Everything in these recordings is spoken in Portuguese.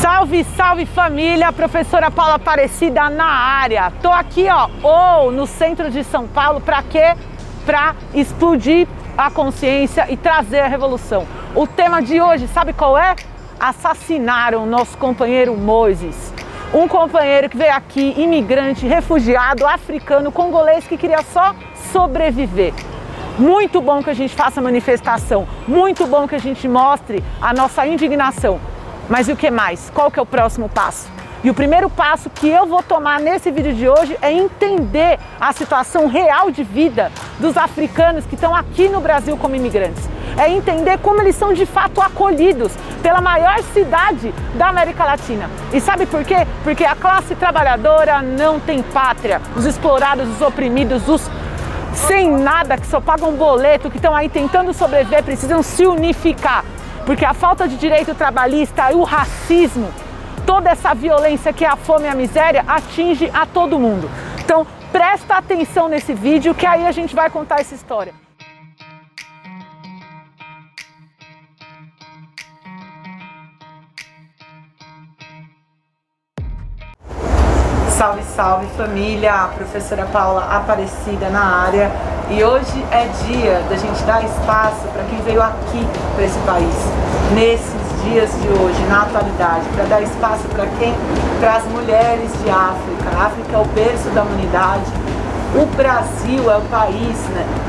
Salve, salve família, professora Paula Perseguida na área. Tô aqui, no centro de São Paulo, para quê? Para explodir a consciência e trazer a revolução. O tema de hoje, sabe qual é? Assassinaram nosso companheiro Moisés. Um companheiro que veio aqui, imigrante, refugiado, africano, congolês, que queria só sobreviver. Muito bom que a gente faça manifestação, muito bom que a gente mostre a nossa indignação. Mas e o que mais? Qual que é o próximo passo? E o primeiro passo que eu vou tomar nesse vídeo de hoje é entender a situação real de vida dos africanos que estão aqui no Brasil como imigrantes. É entender como eles são de fato acolhidos pela maior cidade da América Latina. E sabe por quê? Porque a classe trabalhadora não tem pátria. Os explorados, os oprimidos, os sem nada, que só pagam boleto, que estão aí tentando sobreviver, precisam se unificar. Porque a falta de direito trabalhista e o racismo, toda essa violência que é a fome e a miséria, atinge a todo mundo. Então, presta atenção nesse vídeo que aí a gente vai contar essa história. Salve, salve família, a professora Paula Perseguida na área. E hoje é dia da gente dar espaço para quem veio aqui para esse país, nesses dias de hoje, na atualidade, para dar espaço para quem? Para as mulheres de África. A África é o berço da humanidade. O Brasil é o país,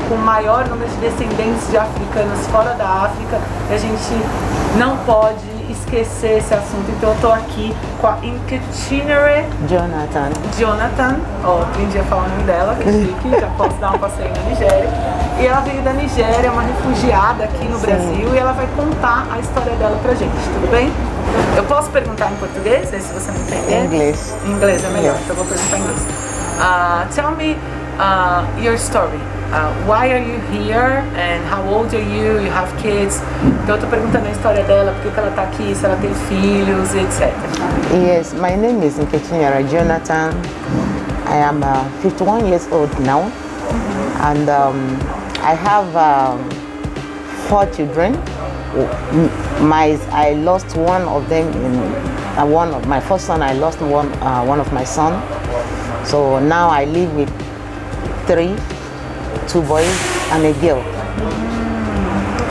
com o maior número de descendentes de africanos fora da África. E a gente não pode esquecer esse assunto. Então eu tô aqui com a Nkechinyere Jonathan, aprendi a falar o nome dela, que chique, já posso dar um passeio na Nigéria. E ela veio da Nigéria, é uma refugiada aqui no Brasil, e ela vai contar a história dela pra gente, tudo bem? Eu posso perguntar em português, se você não entender? Em inglês. Em inglês é melhor, então eu vou perguntar em inglês. Tell me your story. Why are you here and how old are you? You have kids? Então eu tô perguntando a história dela, por que ela tá aqui, se ela tem filhos, etc. Yes, my name is Nkechinyere Jonathan. I am 51 years old now, and I have 4 children. I lost one of them in my first son. I lost one of my son. So now I live with 2 boys and a girl.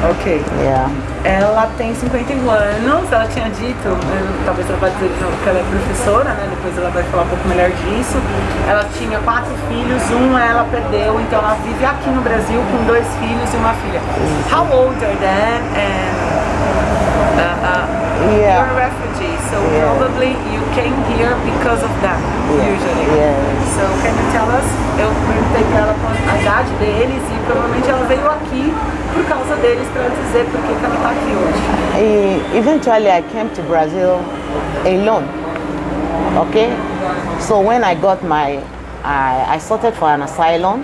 Ok. Yeah. Ela tem 51 anos, ela tinha dito, talvez ela vai dizer de novo que ela é professora, né? Depois ela vai falar um pouco melhor disso. Ela tinha 4 filhos, ela perdeu, então ela vive aqui no Brasil com 2 filhos e uma filha. How old are they? And you're a refugee, so probably you came here because of them, usually. Yeah. So can you tell us? Eu perguntei pra ela a idade deles e provavelmente ela veio aqui por causa deles, para dizer por que ela está aqui hoje. Eventually I came to Brazil alone, okay? So when I got I started for an asylum,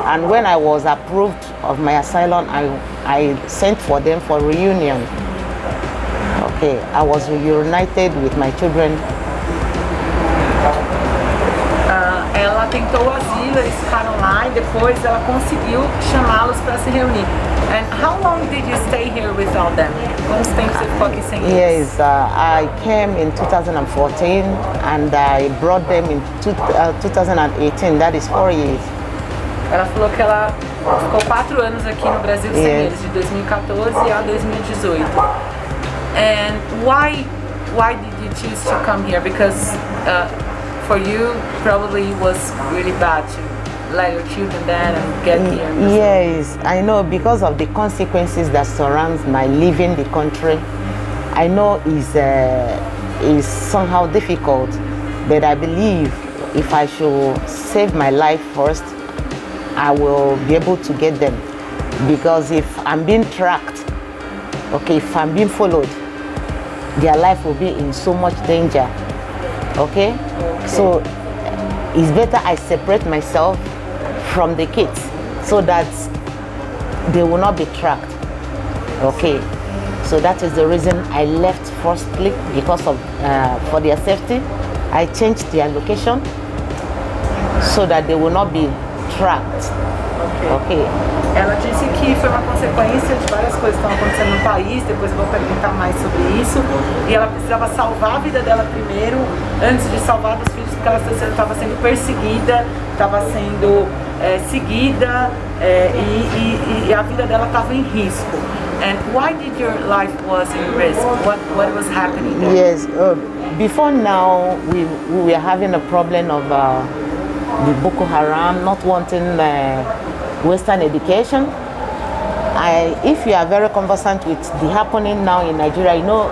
and when I was approved of my asylum, I sent for them for reunion. Okay, I was reunited with my children. Ela tentou o asilo, eles ficaram lá e depois ela conseguiu chamá-los para se reunir. And how long did you stay here without them? Quanto tempo você ficou aqui sem eles? Yes, I came in 2014 and I brought them in 2018, that is 4 years. Ela falou que ela ficou 4 anos aqui no Brasil sem eles, de 2014 a 2018. And why did you choose to come here? Because for you, probably it was really bad to let your children there and get here. Yes, I know, because of the consequences that surrounds my leaving the country. I know is somehow difficult, but I believe if I should save my life first, I will be able to get them. Because if I'm being tracked, okay, if I'm being followed, their life will be in so much danger. Okay? So it's better I separate myself from the kids so that they will not be tracked. Okay? So that is the reason I left firstly, because of for their safety. I changed their location so that they will not be tracked. Ok. Ela disse que foi uma consequência de várias coisas que estão acontecendo no país, depois eu vou perguntar mais sobre isso, e ela precisava salvar a vida dela primeiro, antes de salvar dos filhos, porque ela estava sendo perseguida, estava sendo seguida, e a vida dela estava em risco. And why did your life was in risk? What was happening there? Yes, before now we were having a problem of the Boko Haram not wanting Western education. If you are very conversant with the happening now in Nigeria, you know,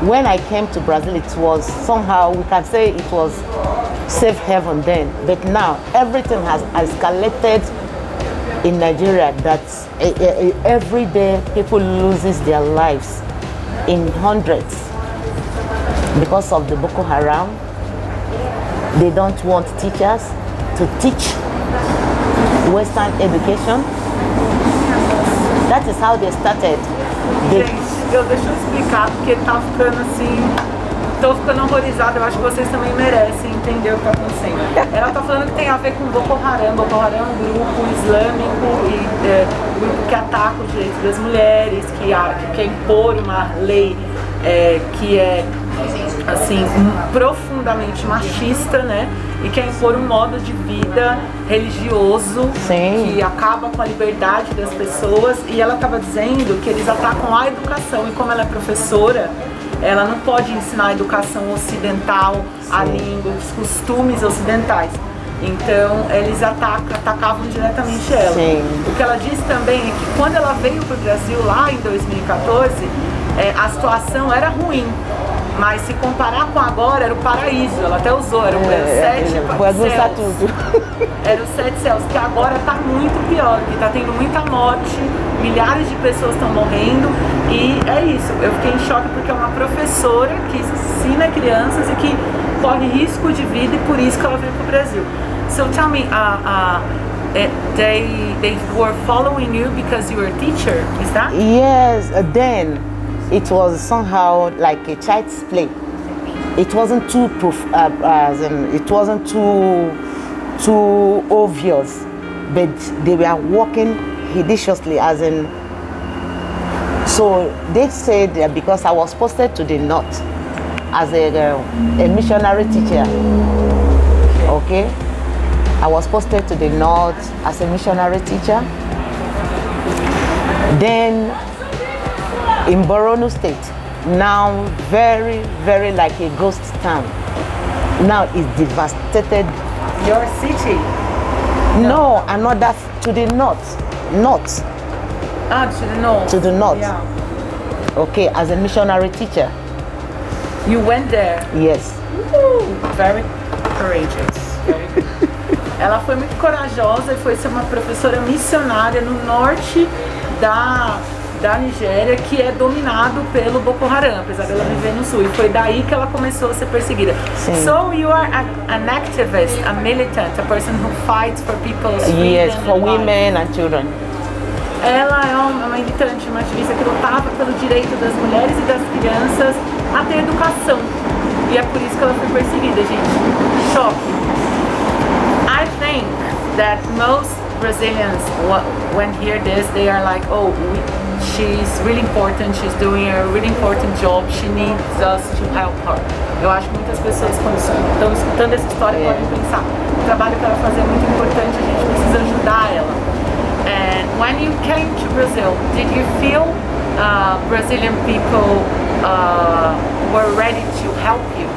when I came to Brazil, it was somehow, we can say it was safe haven then, but now everything has escalated in Nigeria that every day people loses their lives in hundreds because of the Boko Haram. They don't want teachers to teach Western education. That is how they started. Gente, deixa eu explicar, porque tá ficando assim, tô ficando horrorizada, eu acho que vocês também merecem entender o que tá acontecendo. Ela tá falando que tem a ver com Boko Haram. Boko Haram é um grupo islâmico e grupo que ataca os direitos das mulheres, que quer impor uma lei que é assim, profundamente machista, né? E quer impor um modo de vida religioso. Sim. Que acaba com a liberdade das pessoas. E ela estava dizendo que eles atacam a educação, e como ela é professora, ela não pode ensinar a educação ocidental, a língua, os costumes ocidentais. Então eles atacavam diretamente ela. Sim. O que ela disse também é que quando ela veio para o Brasil lá em 2014, a situação era ruim. Mas se comparar com agora, era o paraíso. Ela até usou, era o 7 céus. Era os 7 céus, que agora está muito pior, que está tendo muita morte, milhares de pessoas estão morrendo. E é isso, eu fiquei em choque porque é uma professora que ensina crianças e que corre risco de vida, e por isso que ela veio para o Brasil. So tell me, they were following you because you were a teacher, is that? Yes, then it was somehow like a child's play. It wasn't it wasn't too obvious, but they were working hideously, as in. So they said that because I was posted to the north as a missionary teacher. Okay, I was posted to the north as a missionary teacher. Then in Borno State, now very, very like a ghost town. Now it's devastated. Your city? No, another to the north. North. Ah, to the north. To the north. Yeah. Okay, as a missionary teacher. You went there? Yes. Very courageous. Very good. Ela foi muito corajosa e foi ser uma professora missionária no norte da Nigéria, que é dominado pelo Boko Haram, apesar dela viver no sul. E foi daí que ela começou a ser perseguida. Sim. So you are an activist, a militant, a person who fights for people's freedom. Yes, for and women and children. Ela é uma militante, uma ativista que lutava pelo direito das mulheres e das crianças a ter educação. E é por isso que ela foi perseguida, gente. Choque. I think that most Brazilians, when hear this, they are like, oh, she's really important, she's doing a really important job, she needs us to help her. Eu acho que muitas pessoas, quando estão escutando essa história, podem pensar, o trabalho que ela faz é muito importante, a gente precisa ajudar ela. And when you came to Brazil, did you feel Brazilian people were ready to help you?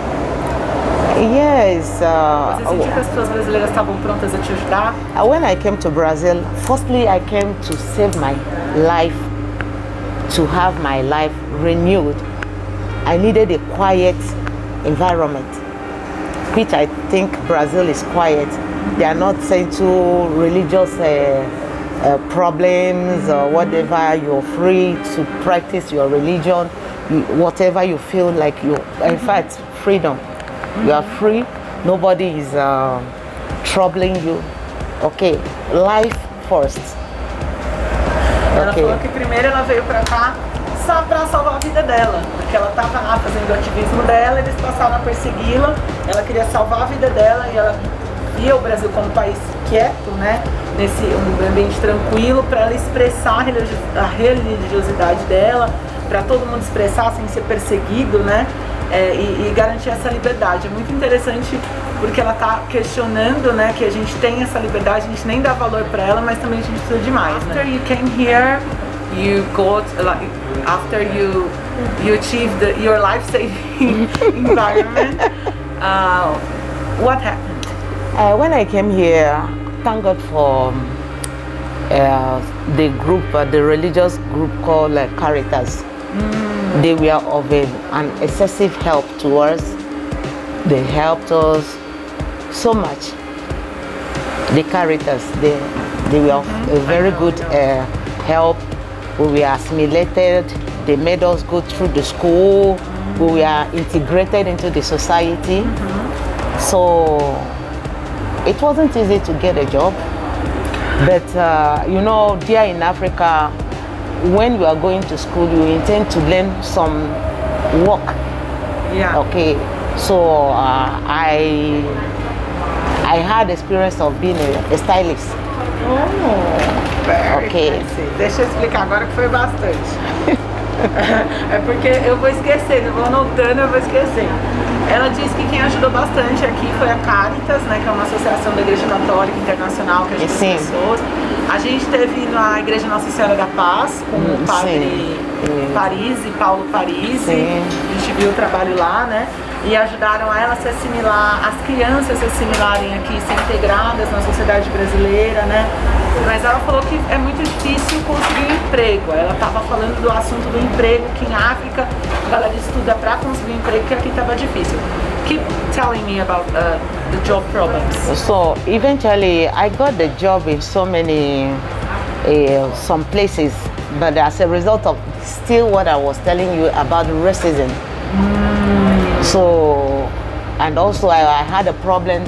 Yes. Você sentiu que as pessoas brasileiras estavam prontas a te ajudar? When I came to Brazil, firstly I came to save my life, to have my life renewed. I needed a quiet environment, which I think Brazil is quiet. They are not into religious problems or whatever. You're free to practice your religion, whatever you feel like you. In fact, freedom. You are free. Nobody is troubling you. Okay, life first. Ela falou que primeiro ela veio pra cá só pra salvar a vida dela, porque ela tava lá fazendo o ativismo dela, eles passaram a persegui-la, ela queria salvar a vida dela e ela via o Brasil como um país quieto, né? Nesse um ambiente tranquilo, para ela expressar a religiosidade dela, para todo mundo expressar sem ser perseguido, né? E garantir essa liberdade. É muito interessante porque ela está questionando, né, que a gente tem essa liberdade, a gente nem dá valor para ela, mas também a gente precisa de mais. After you came here, you got like after you achieved your life-saving environment. What happened? When I came here, thank God for the group, the religious group called Caritas. They were of an excessive help to us. They helped us so much. The Caritas, they were of a very good help. We were assimilated. They made us go through the school. We were integrated into the society. So it wasn't easy to get a job. But you know, there in Africa, when you are going to school, you intend to learn some work. Yeah. Okay. So I had experience of being a stylist. Very Okay. fancy. Deixa eu explicar agora que foi bastante. É porque eu vou esquecendo, eu vou anotando, eu vou esquecendo. Ela disse que quem ajudou bastante aqui foi a Caritas, né, que é uma associação da Igreja Católica Internacional que ajuda as pessoas. A gente esteve na Igreja Nossa Senhora da Paz com o padre Parisi, Paulo Parisi. A gente viu o trabalho lá, né? E ajudaram a ela a se assimilar, as crianças se assimilarem aqui, ser integradas na sociedade brasileira, né? Mas ela falou que é muito difícil conseguir um emprego. Ela estava falando do assunto do emprego, que em África ela estuda para conseguir um emprego, que aqui estava difícil. Keep telling me about the job problems. So eventually I got the job in so many, some places, but as a result of still what I was telling you about racism. So, and also I had a problem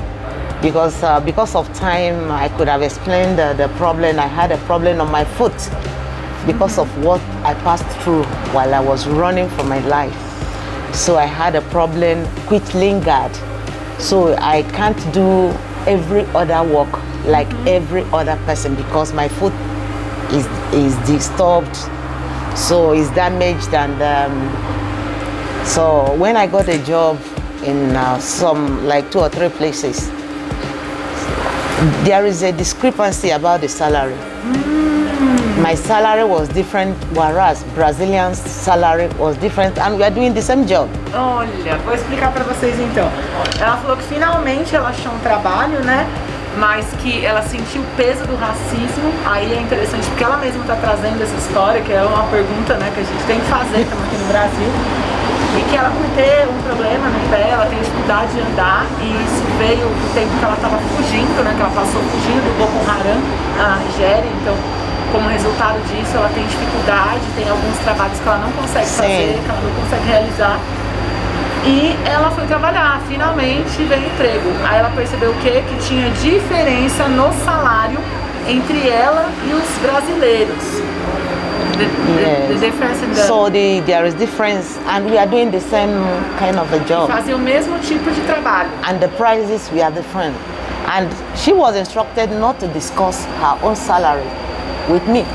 because of time. I could have explained the problem. I had a problem on my foot because of what I passed through while I was running for my life. So I had a problem which lingered. So I can't do every other work like every other person because my foot is disturbed, so it's damaged. And so when I got a job in some like 2 or 3 places, there is a discrepancy about the salary. My salary was different, whereas Brazilian salary was different, and we are doing the same job. Olha, vou explicar para vocês então. Ela falou que finalmente ela achou um trabalho, né? Mas que ela sentiu o peso do racismo. Aí é interessante porque ela mesma está trazendo essa história, que é uma pergunta, né, que a gente tem que fazer também aqui no Brasil. E que ela, por ter um problema no pé, ela tem dificuldade de andar, e isso veio do tempo que ela estava fugindo, né, que ela passou fugindo do Boko Haram na Nigéria. Então, como resultado disso, ela tem dificuldade, tem alguns trabalhos que ela não consegue fazer, que ela não consegue realizar. E ela foi trabalhar, finalmente veio emprego. Aí ela percebeu o quê? Que tinha diferença no salário entre ela e os brasileiros. The difference in the... So there is difference, and we are doing the same kind of a job. Fazia o mesmo tipo de trabalho. And the prices were different. And she was instructed not to discuss her own salary with me.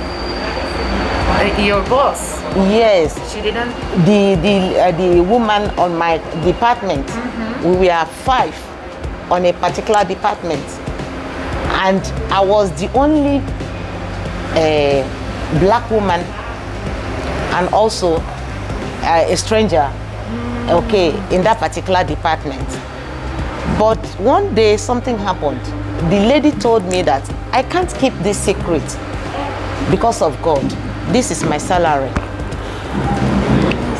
Your boss? Yes. She didn't? The woman on my department, we were 5 on a particular department. And I was the only black woman and also a stranger, okay, in that particular department. But one day something happened. The lady told me that I can't keep this secret because of God. This is my salary.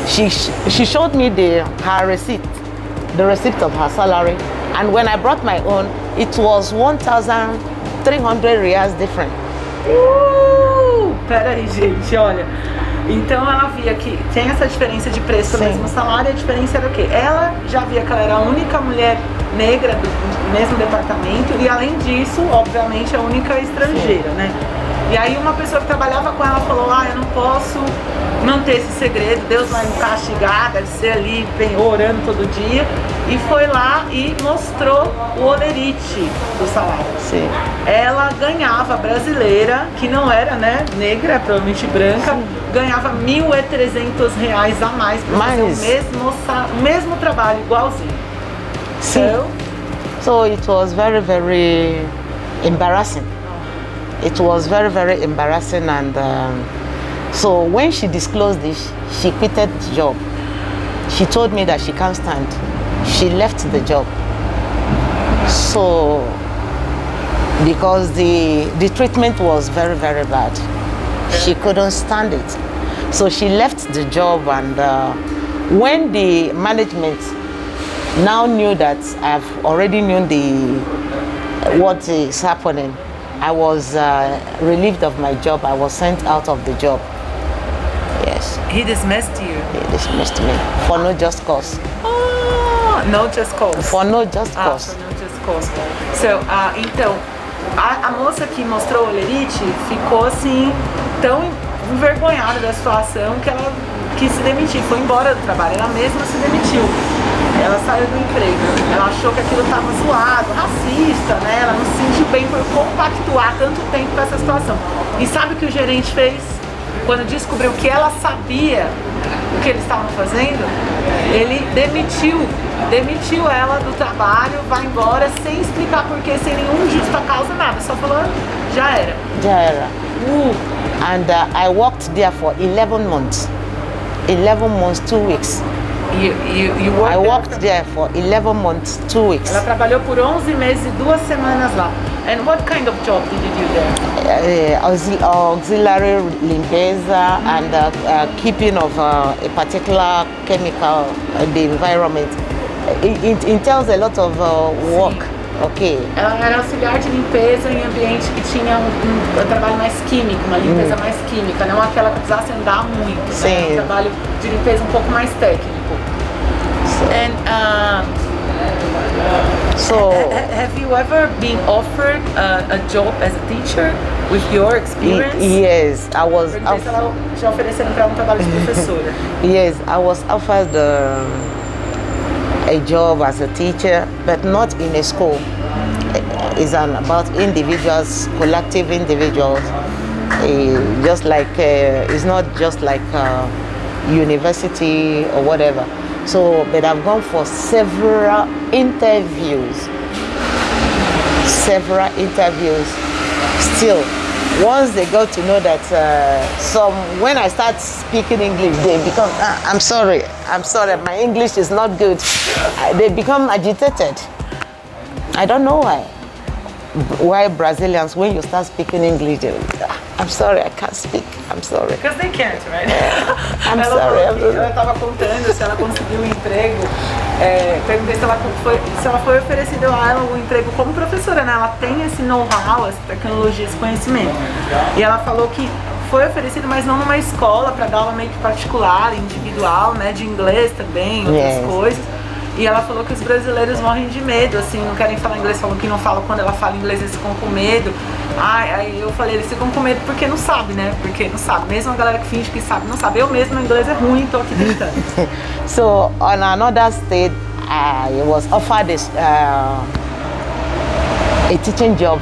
She showed me her receipt, the receipt of her salary, and when I brought my own, it was 1,300 reais different. Peraí, gente, olha. Então ela via que tem essa diferença de preço do mesmo salário, e a diferença era o quê? Ela já via que ela era a única mulher negra do mesmo departamento, e além disso, obviamente, a única estrangeira, né? E aí uma pessoa que trabalhava com ela falou, eu não posso manter esse segredo, Deus vai me castigar, deve ser ali orando todo dia. E foi lá e mostrou o olerite do salário. Sim. Ela ganhava, brasileira, que não era, né, negra, provavelmente branca, ganhava R$1.300 a mais para fazer o mesmo trabalho, igualzinho. Sim. So it was very, very embarrassing. It was very, very embarrassing, and so when she disclosed this, she quitted the job. She told me that she can't stand. She left the job. So, because the treatment was very, very bad, she couldn't stand it. So she left the job, and when the management now knew that I've already known what is happening, I was relieved of my job. I was sent out of the job. Yes. He dismissed you? He dismissed me for no just cause. Oh, no just cause. For no just cause. For no just cause. So, então, a moça que mostrou o olerite ficou assim, tão envergonhada da situação que ela quis se demitir, foi embora do trabalho, ela mesma se demitiu. Ela saiu do emprego, ela achou que aquilo estava zoado, racista, né? Ela não se sentiu bem por compactuar tanto tempo com essa situação. E sabe o que o gerente fez? Quando descobriu que ela sabia o que eles estavam fazendo, ele demitiu ela do trabalho, vai embora sem explicar porquê, sem nenhum justa causa, nada, só falou, já era. Já era. And I worked there for 11 months. 11 months, 2 weeks. I worked there for 11 months, 2 weeks. Ela trabalhou por 11 meses e 2 semanas lá. And what kind of job did you do there? Auxiliary limpeza and keeping of a particular chemical in the environment. It entails a lot of work. Okay. Ela era auxiliar de limpeza em ambiente que tinha um trabalho mais químico, uma limpeza mais química, não aquela que precisasse andar muito. Sim. Né? Um trabalho de limpeza um pouco mais técnico. And have you ever been offered a job as a teacher with your experience? Yes, I was. Ela te oferecendo para trabalho de professora. Yes, I was offered a job as a teacher, but not in a school. It's about individuals, collective individuals. Just like it's not just like university or whatever. So, but I've gone for several interviews. Still, once they got to know that when I start speaking English, they become, I'm sorry, my English is not good. They become agitated. I don't know why. Why Brazilians, when you start speaking English, I'm sorry, I can't speak. I'm sorry. Because they can't, right? I'm sorry. Ela estava contando se ela conseguiu um emprego. Perguntei se ela foi oferecida a ela um emprego como professora, né? Ela tem esse know-how, essa tecnologia, esse conhecimento. E ela falou que foi oferecido, mas não numa escola, para dar aula meio que particular, individual, né? De inglês também, outras coisas. E ela falou que os brasileiros morrem de medo, assim, não querem falar inglês, falam que não falam, quando ela fala inglês eles ficam com medo. Aí eu falei, eles ficam com medo porque não sabe, né? Porque não sabe, mesmo a galera que finge que sabe, não sabe. Eu mesmo, meu inglês é ruim, tô aqui tentando. So, on another state, I was offered a teaching job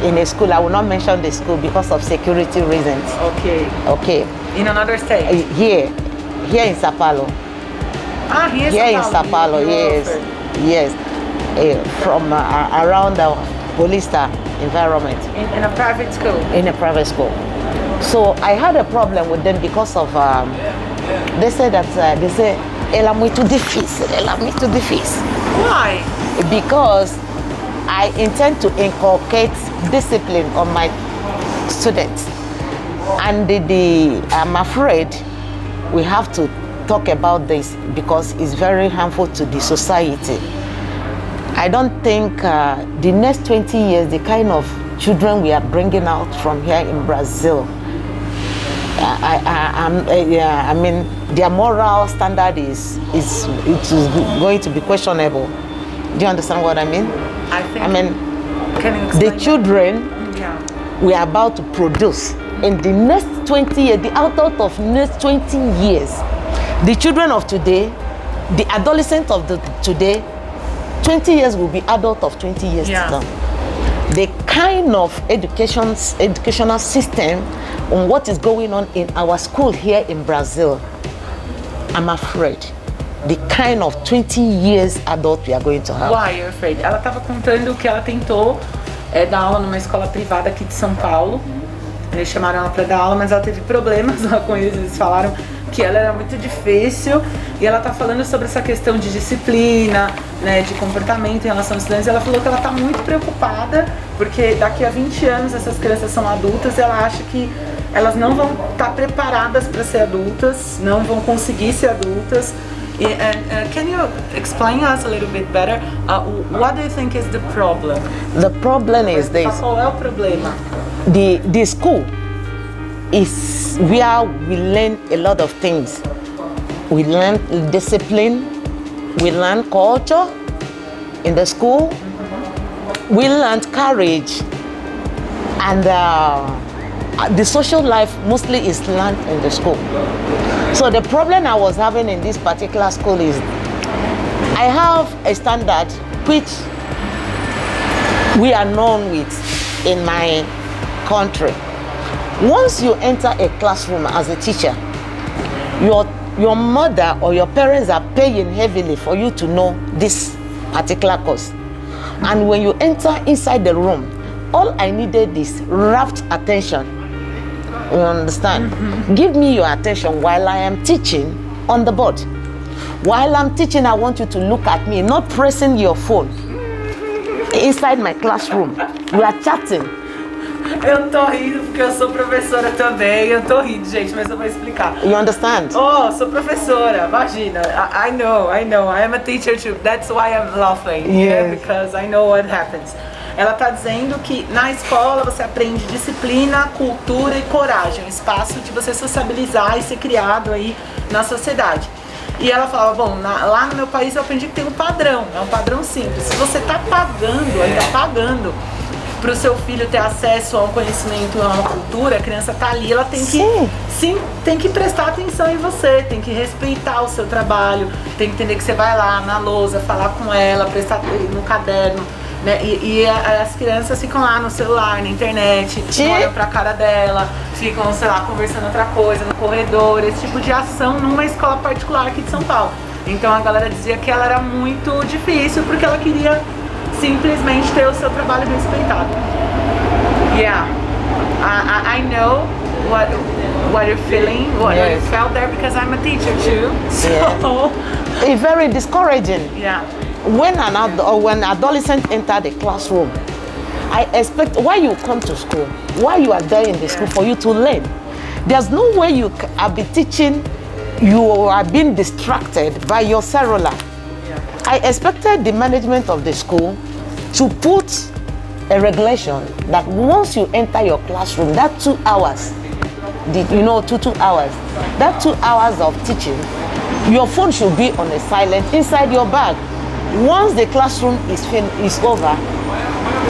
in a school. I will not mention the school because of security reasons. Okay. In another state? Here in Sao Paulo. Here in Sao Paulo, yes. From around the Polista environment. In a private school? In a private school. So I had a problem with them because of, they say ela é muito difícil. Why? Because I intend to inculcate discipline on my students. And I'm afraid we have to talk about this because it's very harmful to the society. I don't think the next 20 years, the kind of children we are bringing out from here in Brazil, I mean, their moral standard is going to be questionable. Do you understand what I mean? I mean, the children we are about to produce in the next 20 years, the adult of next 20 years, the children of today, the adolescent of today, 20 years will be adult of 20 years to come. The kind of educational system on what is going on in our school here in Brazil, I'm afraid, the kind of 20 years adult we are going to have. Why you're afraid? Ela estava contando que ela tentou dar aula numa escola privada aqui de São Paulo. Eles chamaram ela para dar aula, mas ela teve problemas lá com eles. Eles falaram que ela era muito difícil, e ela tá falando sobre essa questão de disciplina, né, de comportamento em relação aos estudantes. Ela falou que ela tá muito preocupada, porque daqui a 20 anos essas crianças são adultas, e ela acha que elas não vão estar preparadas para ser adultas, não vão conseguir ser adultas. Can you explain us a little bit better? What do you think is the problem? The problem is this. Qual é o problema? The school is where we learn a lot of things. We learn discipline, we learn culture in the school, we learn courage, and the social life mostly is learned in the school. So the problem I was having in this particular school is I have a standard which we are known with in my country. Once you enter a classroom as a teacher, your mother or your parents are paying heavily for you to know this particular course. And when you enter inside the room, all I needed is rapt attention. You understand? Give me your attention while I am teaching on the board. While I'm teaching, I want you to look at me, not pressing your phone inside my classroom. We are chatting. Eu tô rindo porque eu sou professora também. Eu tô rindo, gente, mas eu vou explicar. You understand? Oh, sou professora. Imagina. I know. I am a teacher too. That's why I'm laughing. Yes. Yeah, because I know what happens. Ela tá dizendo que na escola você aprende disciplina, cultura e coragem. Um espaço de você sociabilizar e ser criado aí na sociedade. E ela falava, bom, lá no meu país eu aprendi que tem um padrão. É um padrão simples. Se você tá pagando, ainda pagando, para o seu filho ter acesso a um conhecimento, a uma cultura, a criança tá ali, ela tem que tem que prestar atenção em você, tem que respeitar o seu trabalho, tem que entender que você vai lá na lousa, falar com ela, prestar no caderno, né? E as crianças ficam lá no celular, na internet, olham pra cara dela, ficam, sei lá, conversando outra coisa no corredor, esse tipo de ação numa escola particular aqui de São Paulo. Então a galera dizia que ela era muito difícil porque ela queria simplesmente ter o seu trabalho respeitado. Yeah, I know what you're feeling, what you felt there, because I'm a teacher too. So it's very discouraging. Yeah. When an adolescent enter the classroom, I expect why you come to school, why you are there in the school for you to learn. There's no way you are be teaching, you are being distracted by your cellular. I expected the management of the school to put a regulation that once you enter your classroom, that 2 hours, 2 hours, that 2 hours of teaching, your phone should be on a silent inside your bag. Once the classroom is over,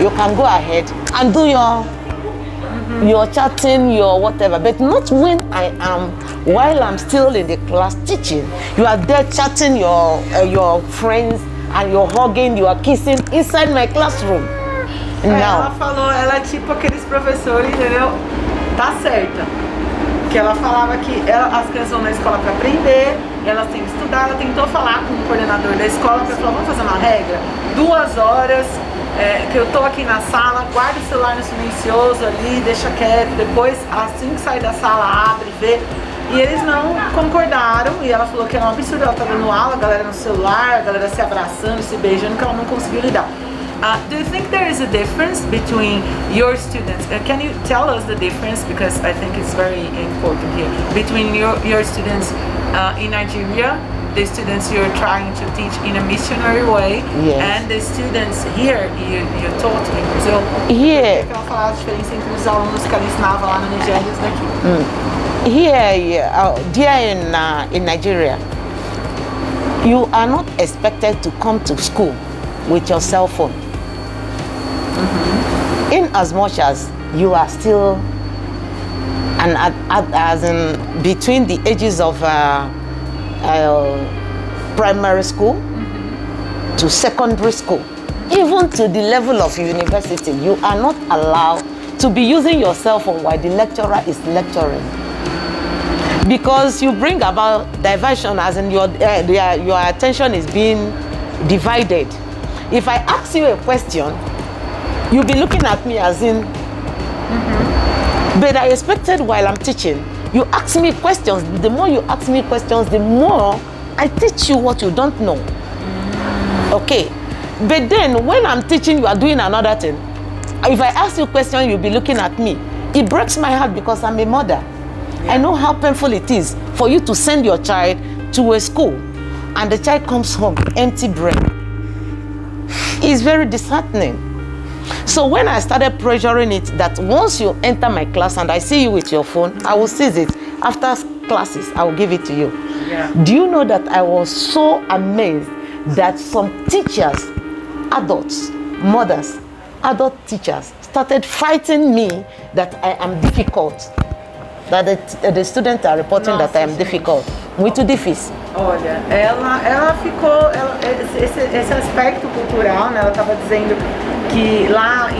you can go ahead and do your chatting, your whatever, but not when while I'm still in the class teaching. You are there chatting your friends, and you're hugging, you are kissing inside my classroom. Ela falou, ela é tipo aqueles professores, entendeu? Tá certa. Que ela falava que as crianças vão na escola para aprender, elas têm que estudar. Ela tentou falar com o coordenador da escola para falar, vamos fazer uma regra, 2 horas, que eu tô aqui na sala, guarda o celular no silencioso ali, deixa quieto, depois assim que sair da sala abre, vê. E eles não concordaram, e ela falou que era um absurdo, ela tá dando aula, a galera no celular, a galera se abraçando, se beijando, que ela não conseguiu lidar. Do you think there is a difference between your students? Can you tell us the difference, because I think it's very important here, between your students in Nigeria, the students you're trying to teach in a missionary way, and the students here you taught in Brazil? Here, ela falava a diferença entre os alunos que ela ensinava lá na Nigéria e os daqui. Here in Nigeria, you are not expected to come to school with your cell phone. In as much as you are still as in between the ages of primary school to secondary school, even to the level of university. You are not allowed to be using your cell phone while the lecturer is lecturing, because you bring about diversion, as in your attention is being divided. If I ask you a question, you'll be looking at me as in, but I expected while I'm teaching, you ask me questions. The more you ask me questions, the more I teach you what you don't know. Okay, but then when I'm teaching, you are doing another thing. If I ask you a question, you'll be looking at me. It breaks my heart because I'm a mother. I know how painful it is for you to send your child to a school and the child comes home empty brain. It's very disheartening. So when I started pressuring it that once you enter my class and I see you with your phone, I will seize it. After classes, I will give it to you. Yeah. Do you know that I was so amazed that some teachers, adults, mothers, adult teachers started fighting me that I am difficult. That the students are reporting that I am difficult. Muito difícil. Olha, ela ficou, esse aspecto cultural, né? Ela estava dizendo que lá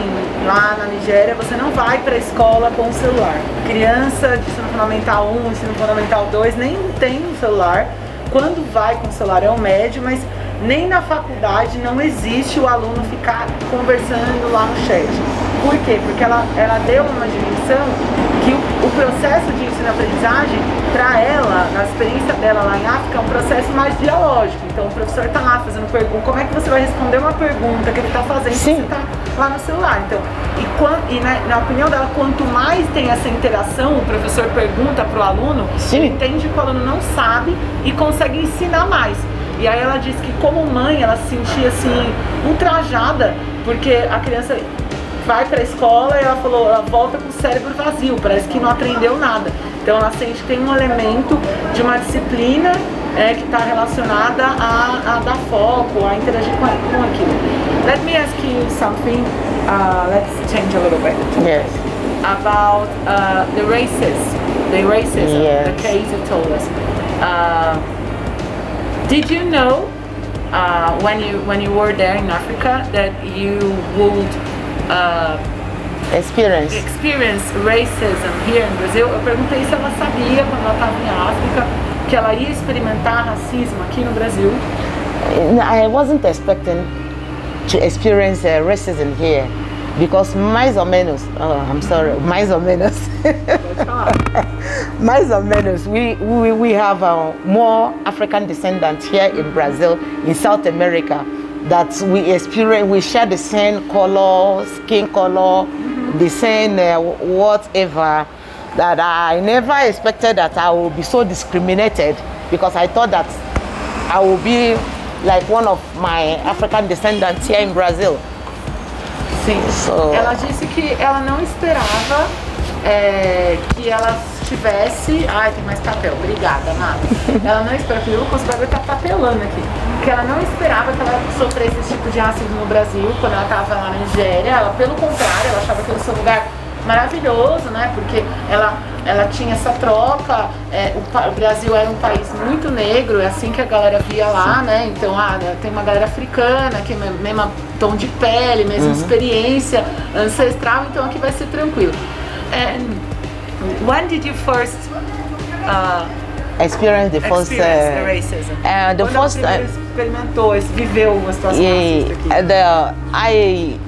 na Nigéria você não vai para a escola com o celular. Criança de ensino fundamental 1, ensino fundamental 2 nem tem um celular. Quando vai com o celular é o médio, mas nem na faculdade não existe o aluno ficar conversando lá no chat. Por quê? Porque ela deu uma dimensão que o processo de ensino-aprendizagem, para ela, na experiência dela lá em África, é um processo mais dialógico. Então o professor está lá fazendo pergunta, como é que você vai responder uma pergunta que ele está fazendo se você está lá no celular? Então, na opinião dela, quanto mais tem essa interação, o professor pergunta para o aluno, ele entende que o aluno não sabe e consegue ensinar mais. E aí ela disse que como mãe ela se sentia assim ultrajada, porque a criança vai para a escola e ela falou, ela volta com o cérebro vazio, parece que não aprendeu nada. Então ela sente que tem um elemento de uma disciplina que está relacionada a dar foco, a interagir com aquilo. Let me ask you something, let's change a little bit. Yes. About the racism, yes. The case you told us. Did you know when you were there in Africa that you would experience racism here in Brazil? Eu perguntei se ela sabia quando ela estava em África que ela ia experimentar racismo aqui no Brasil. I wasn't expecting to experience racism here because mais ou menos, mais ou menos, mais ou menos, we have more African descendants here in Brazil, in South America, that we share the same color, skin color, the same whatever, that I never expected that I would be so discriminated, because I thought that I would be like one of my African descendants here in Brazil. Sim, ela disse que ela não esperava que ela tivesse... Ai, tem mais papel, obrigada, nada. Ela não esperava, eu consigo estar papelando aqui. Que ela não esperava que ela sofresse esse tipo de racismo no Brasil, quando ela estava lá na Nigéria. Ela, pelo contrário, ela achava que ele fosse um lugar maravilhoso, né? Porque ela tinha essa troca, o Brasil era um país muito negro, é assim que a galera via lá, né? Então, tem uma galera africana, que é mesmo tom de pele, mesma experiência ancestral, então aqui vai ser tranquilo. And when did you first experience the racism? The first experimentou, viveu uma situação racista aqui.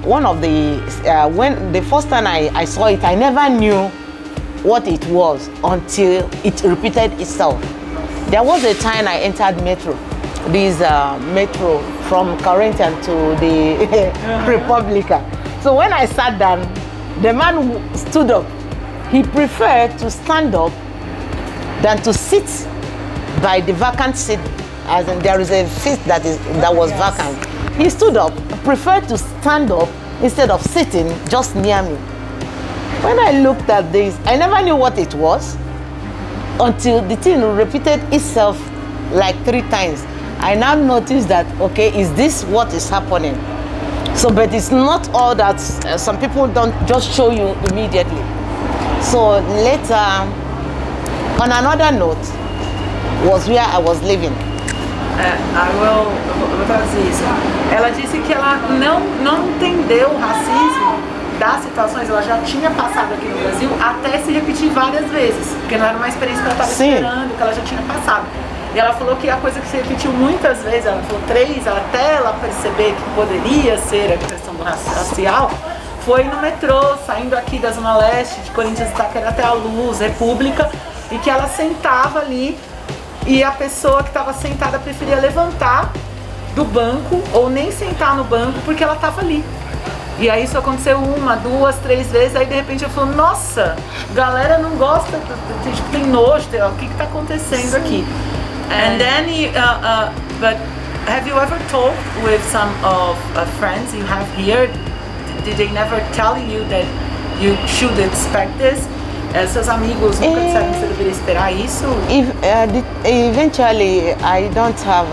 When the first time I saw it, I never knew what it was until it repeated itself. There was a time I entered metro, this metro from Corinthian to the Republica. So when I sat down, the man who stood up, he preferred to stand up than to sit by the vacant seat, as in there is a seat that was vacant. He stood up, preferred to stand up instead of sitting just near me. When I looked at this, I never knew what it was until the thing repeated itself like 3 times. I now noticed that, okay, is this what is happening? So, but it's not all that. Some people don't just show you immediately. So later, on another note, was where I was living. Vou traduzir isso. Ela disse que ela não entendeu o racismo das situações, ela já tinha passado aqui no Brasil, até se repetir várias vezes, porque não era uma experiência que ela estava esperando, que ela já tinha passado. E ela falou que a coisa que se repetiu muitas vezes, ela falou 3, até ela perceber que poderia ser a questão do racial, foi no metrô, saindo aqui da Zona Leste, de Corinthians, Itaquera até a Luz, República, e que ela sentava ali e a pessoa que estava sentada preferia levantar do banco ou nem sentar no banco porque ela estava ali. E aí isso aconteceu 1, 2, 3 vezes, aí de repente eu falo, nossa, galera não gosta, tipo, tem nojo, o que está acontecendo aqui? And then, but have you ever talked with some of friends you have here? Did they never tell you that you should expect this? Seus amigos nunca disseram que você deveria esperar isso? Eventually, I don't have.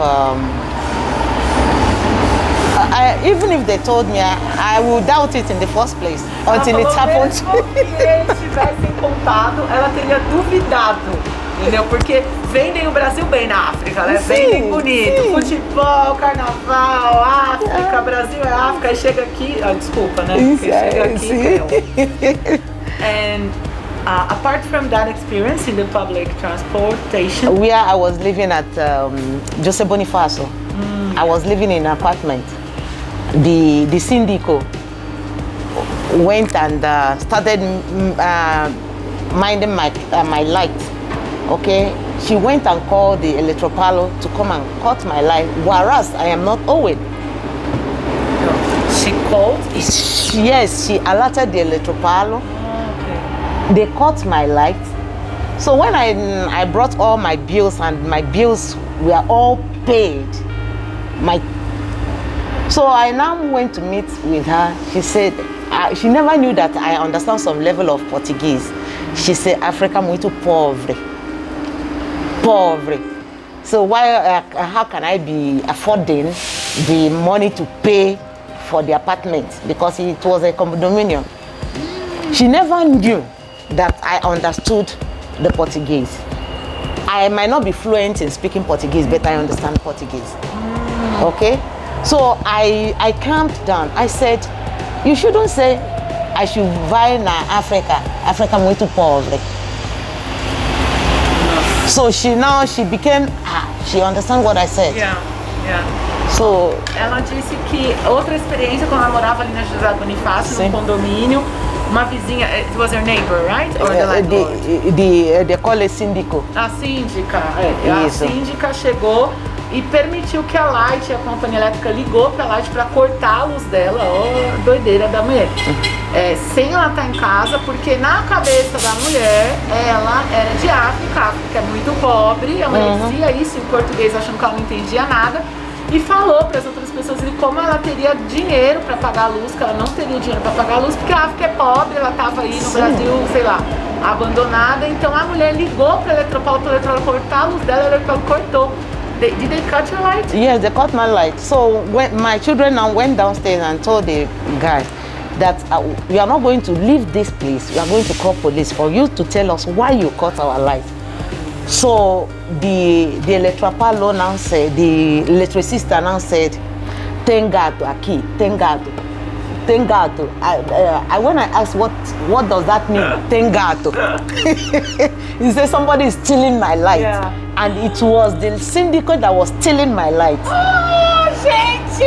Even if they told me, I would doubt it in the first place until it happened. Se eles tivessem contado, ela teria duvidado. Entendeu? Porque vendem o Brasil bem na África, né? Vendem bonito. Sim. Futebol, carnaval, África, Brasil é África. Aí chega aqui, desculpa, né? Porque chega aqui, And apart from that experience in the public transportation, where I was living at Jose Bonifacio, I was living in an apartment. The syndico went and started minding my light. Okay, she went and called the electropalo to come and cut my light, whereas I am not owing. She called? Yes, she alerted the electropalo. Okay. They cut my light. So when I brought all my bills and my bills were all paid, so I now went to meet with her. She said, she never knew that I understand some level of Portuguese. She said, Africa muito pobre. Pobre. So why, how can I be affording the money to pay for the apartment? Because it was a condominium. She never knew that I understood the Portuguese. I might not be fluent in speaking Portuguese, but I understand Portuguese. Okay? So I calmed down. I said, you shouldn't say I should buy na Africa muito pobre. So she became, she understands what I said. Yeah. So, ela disse que outra experiência quando ela morava ali na José Bonifácio, num condomínio, uma vizinha, it was her neighbor, right? Or the landlord? They call it síndico. A síndica, a síndica chegou e permitiu que a Light, a companhia elétrica, ligou para a Light para cortar a luz dela, doideira da mulher. Sem ela estar em casa, porque na cabeça da mulher, ela era de África, a África é muito pobre, a mulher dizia isso em português achando que ela não entendia nada, e falou para as outras pessoas de como ela teria dinheiro para pagar a luz, que ela não teria dinheiro para pagar a luz, porque a África é pobre, ela estava aí no Brasil, sei lá, abandonada, então a mulher ligou para a Eletropaulo cortar a luz dela, a Eletropaulo cortou. Did they cut your light? Yes, they cut my light. So when my children now went downstairs and told the guys that we are not going to leave this place. We are going to call police for you to tell us why you cut our light. So the electropalo now said, the electricista now said, "Tengato aqui, tengato, tengato." When I asked what does that mean, tengato, he said somebody is stealing my light, and it was the syndicate that was stealing my light. Oh, gente!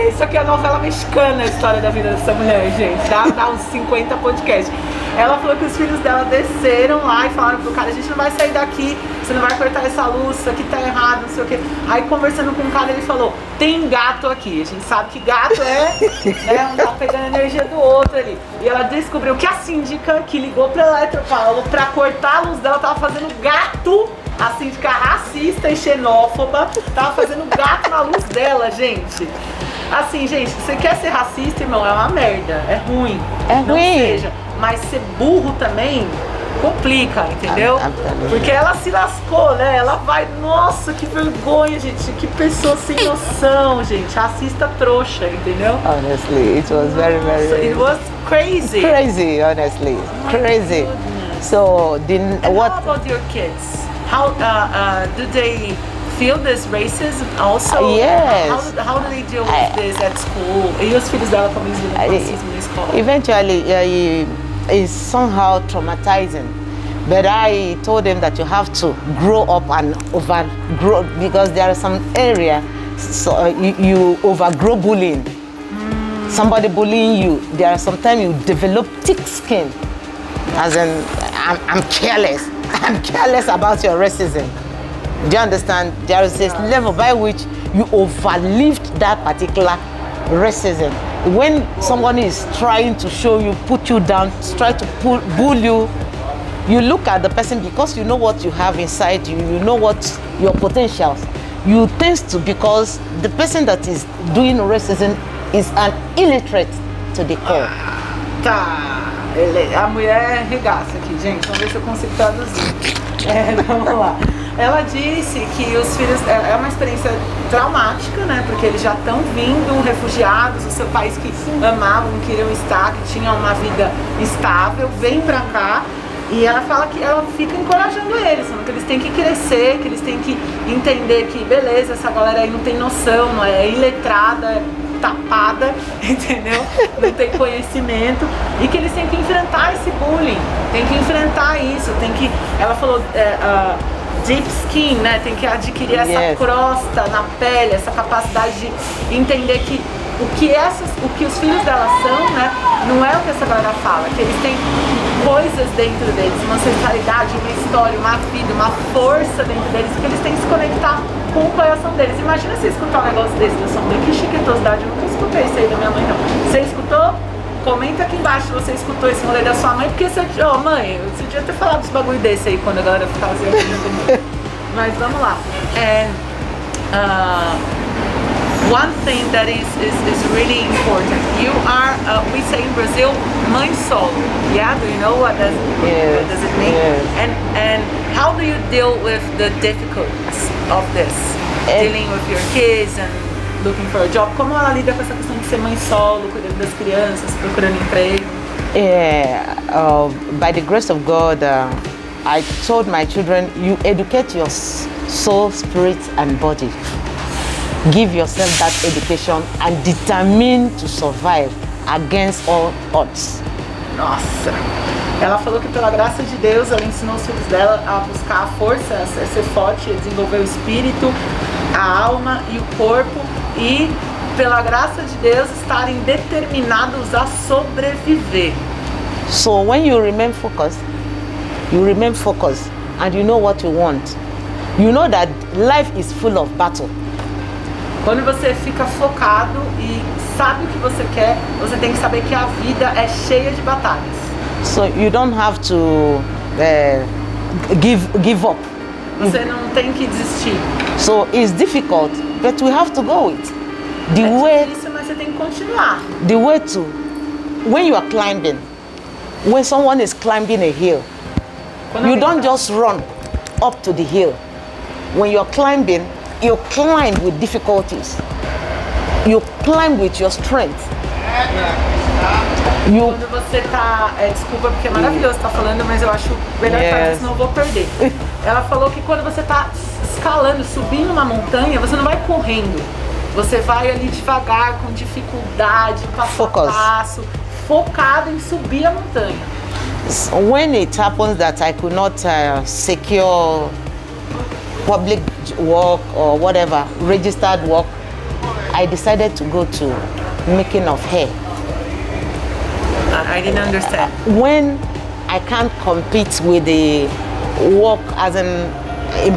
Isso aqui é novela mexicana, a história da vida dessa mulher, gente. Dá uns 50 podcasts. Ela falou que os filhos dela desceram lá e falaram pro cara, a gente não vai sair daqui, você não vai cortar essa luz, isso aqui tá errado, não sei o quê. Aí conversando com o cara, ele falou, tem gato aqui. A gente sabe que gato um tá pegando a energia do outro ali. E ela descobriu que a síndica que ligou pra Eletropaulo pra cortar a luz dela tava fazendo gato. A síndica racista e xenófoba tava fazendo gato na luz dela, gente. Assim, gente, se você quer ser racista, irmão, é uma merda. É ruim. É não ruim. Seja. Mas ser burro também complica, entendeu? Porque ela se lascou, né? Ela vai, nossa, que vergonha, gente, que pessoa sem noção, gente. Assista trouxa, entendeu? Honestly, it was very, It was crazy. Crazy, honestly, crazy. So, What about your kids? How do they feel this racism also? Yes. How do they deal with this at school? E os filhos dela como eles lidam com racismo na escola? Eventually, it's somehow traumatizing. But I told them that you have to grow up and overgrow, because there are some area so you overgrow bullying. Somebody bullying you, there are sometimes you develop thick skin. As in, I'm careless. I'm careless about your racism. Do you understand? There is this level by which you overlived that particular racism. When someone is trying to show you, put you down, try to bull you, you look at the person because you know what you have inside you, you know what your potentials. You tend to, because the person that is doing racism is an illiterate to the core. Tá, a mulher regaça aqui, gente, vamos ver se eu consigo traduzir. Vamos lá. Ela disse que os filhos, é uma experiência traumática, né? Porque eles já estão vindo refugiados do seu país que amavam, queriam estar, que tinham uma vida estável, vem pra cá. E ela fala que ela fica encorajando eles, falando que eles têm que crescer, que eles têm que entender que, beleza, essa galera aí não tem noção, não é iletrada, é tapada, entendeu? Não tem conhecimento, e que eles têm que enfrentar esse bullying, tem que enfrentar isso, tem que, ela falou, deep skin, né? Tem que adquirir essa crosta na pele, essa capacidade de entender que o que os filhos dela são, né? Não é o que essa galera fala, que eles têm coisas dentro deles, uma ancestralidade, uma história, uma vida, uma força dentro deles, que eles têm que se conectar com o coração deles. Imagina você escutar um negócio desse da sua mãe, que chiquetosidade, eu nunca escutei isso aí da minha mãe, não. Você escutou? Comenta aqui embaixo se você escutou esse rolê da sua mãe, porque você, mãe, você devia ter falado dos bagulho desse aí quando a galera fazia comigo. Mas vamos lá. One thing that is really important. You are, we say in Brazil, mãe solo. Yeah, do you know what does it mean? Yes. And how do you deal with the difficulties of this? Dealing with your kids and looking for a job. Como ela lida com essa questão de ser mãe solo, cuidando das crianças, procurando emprego? By the grace of God, I told my children, you educate your soul, spirit and body. Give yourself that education and determine to survive against all odds. Nossa! Ela falou que pela graça de Deus, ela ensinou os filhos dela a buscar a força, a ser forte, a desenvolver o espírito, a alma e o corpo, e pela graça de Deus estarem determinados a sobreviver. So when you remain focused and you know what you want, you know that life is full of battle. Quando você fica focado e sabe o que você quer, você tem que saber que a vida é cheia de batalhas. So you don't have to give up. Você não tem que desistir. So it's difficult, but we have to go it. É difícil, mas você tem que continuar. The way to, when you are climbing, when someone is climbing a hill, you don't just run up to the hill. When you're climbing, you climb with difficulties. You climb with your strength. Quando você tá... desculpa, porque é maravilhoso estar falando, mas eu acho melhor fazer, senão eu vou perder. Ela falou que quando você tá escalando, subindo uma montanha, você não vai correndo. Você vai ali devagar, com dificuldade, passo a passo, focado em subir a montanha. When it happens that I could not secure public work or whatever, registered work, I decided to go to making of hair. I didn't understand. When I can't compete with the work as in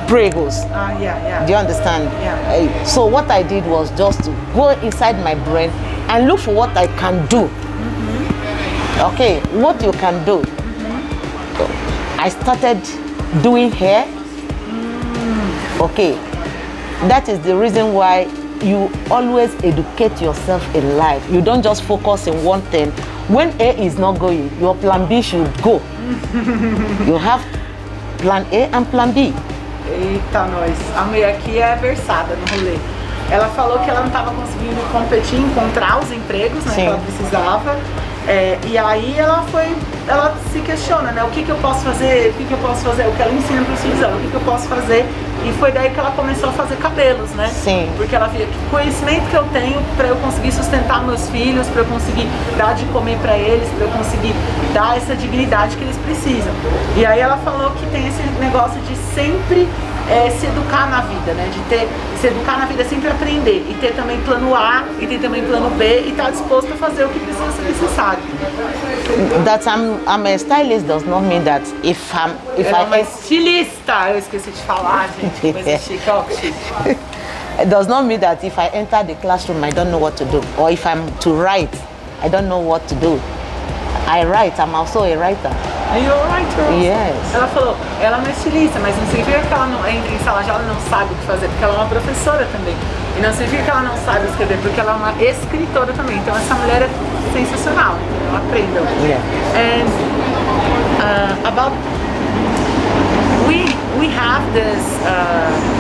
pregos. Yeah. Do you understand? Yeah. So what I did was just to go inside my brain and look for what I can do. Mm-hmm. Okay, what you can do. Mm-hmm. I started doing hair. Okay, that is the reason why you always educate yourself in life. You don't just focus on one thing. When A is not going, your plan B should go. You have plan A and plan B. Eita, nós. A mulher aqui é versada no rolê. Ela falou que ela não estava conseguindo competir, encontrar os empregos, né, que ela precisava. E aí ela se questiona, né? O que eu posso fazer? O que eu posso fazer? O que ela ensina para os filhos dela? O que eu posso fazer? E foi daí que ela começou a fazer cabelos, né? Sim. Porque ela via que o conhecimento que eu tenho para eu conseguir sustentar meus filhos, para eu conseguir dar de comer para eles, para eu conseguir dar essa dignidade que eles precisam. E aí ela falou que tem esse negócio de sempre se educar na vida, né? De se educar na vida, sempre aprender e ter também plano A e ter também plano B e estar disposto a fazer o que precisa ser necessário. That I'm a stylist does not mean that if Ela é uma I estilista, eu esqueci de falar, gente, coisa chique, ó, chique. it does not mean that if I enter the classroom I don't know what to do, or if I'm to write I don't know what to do. I write, I'm also a writer. You're a writer. Yes. Ela falou, ela é uma estilista, mas não significa que ela não entra em sala de aula e não sabe o que fazer, porque ela é uma professora também. E não significa que ela não sabe escrever, porque ela é uma escritora também. Então essa mulher é sensacional, ela aprendeu. Yeah. And about we have this,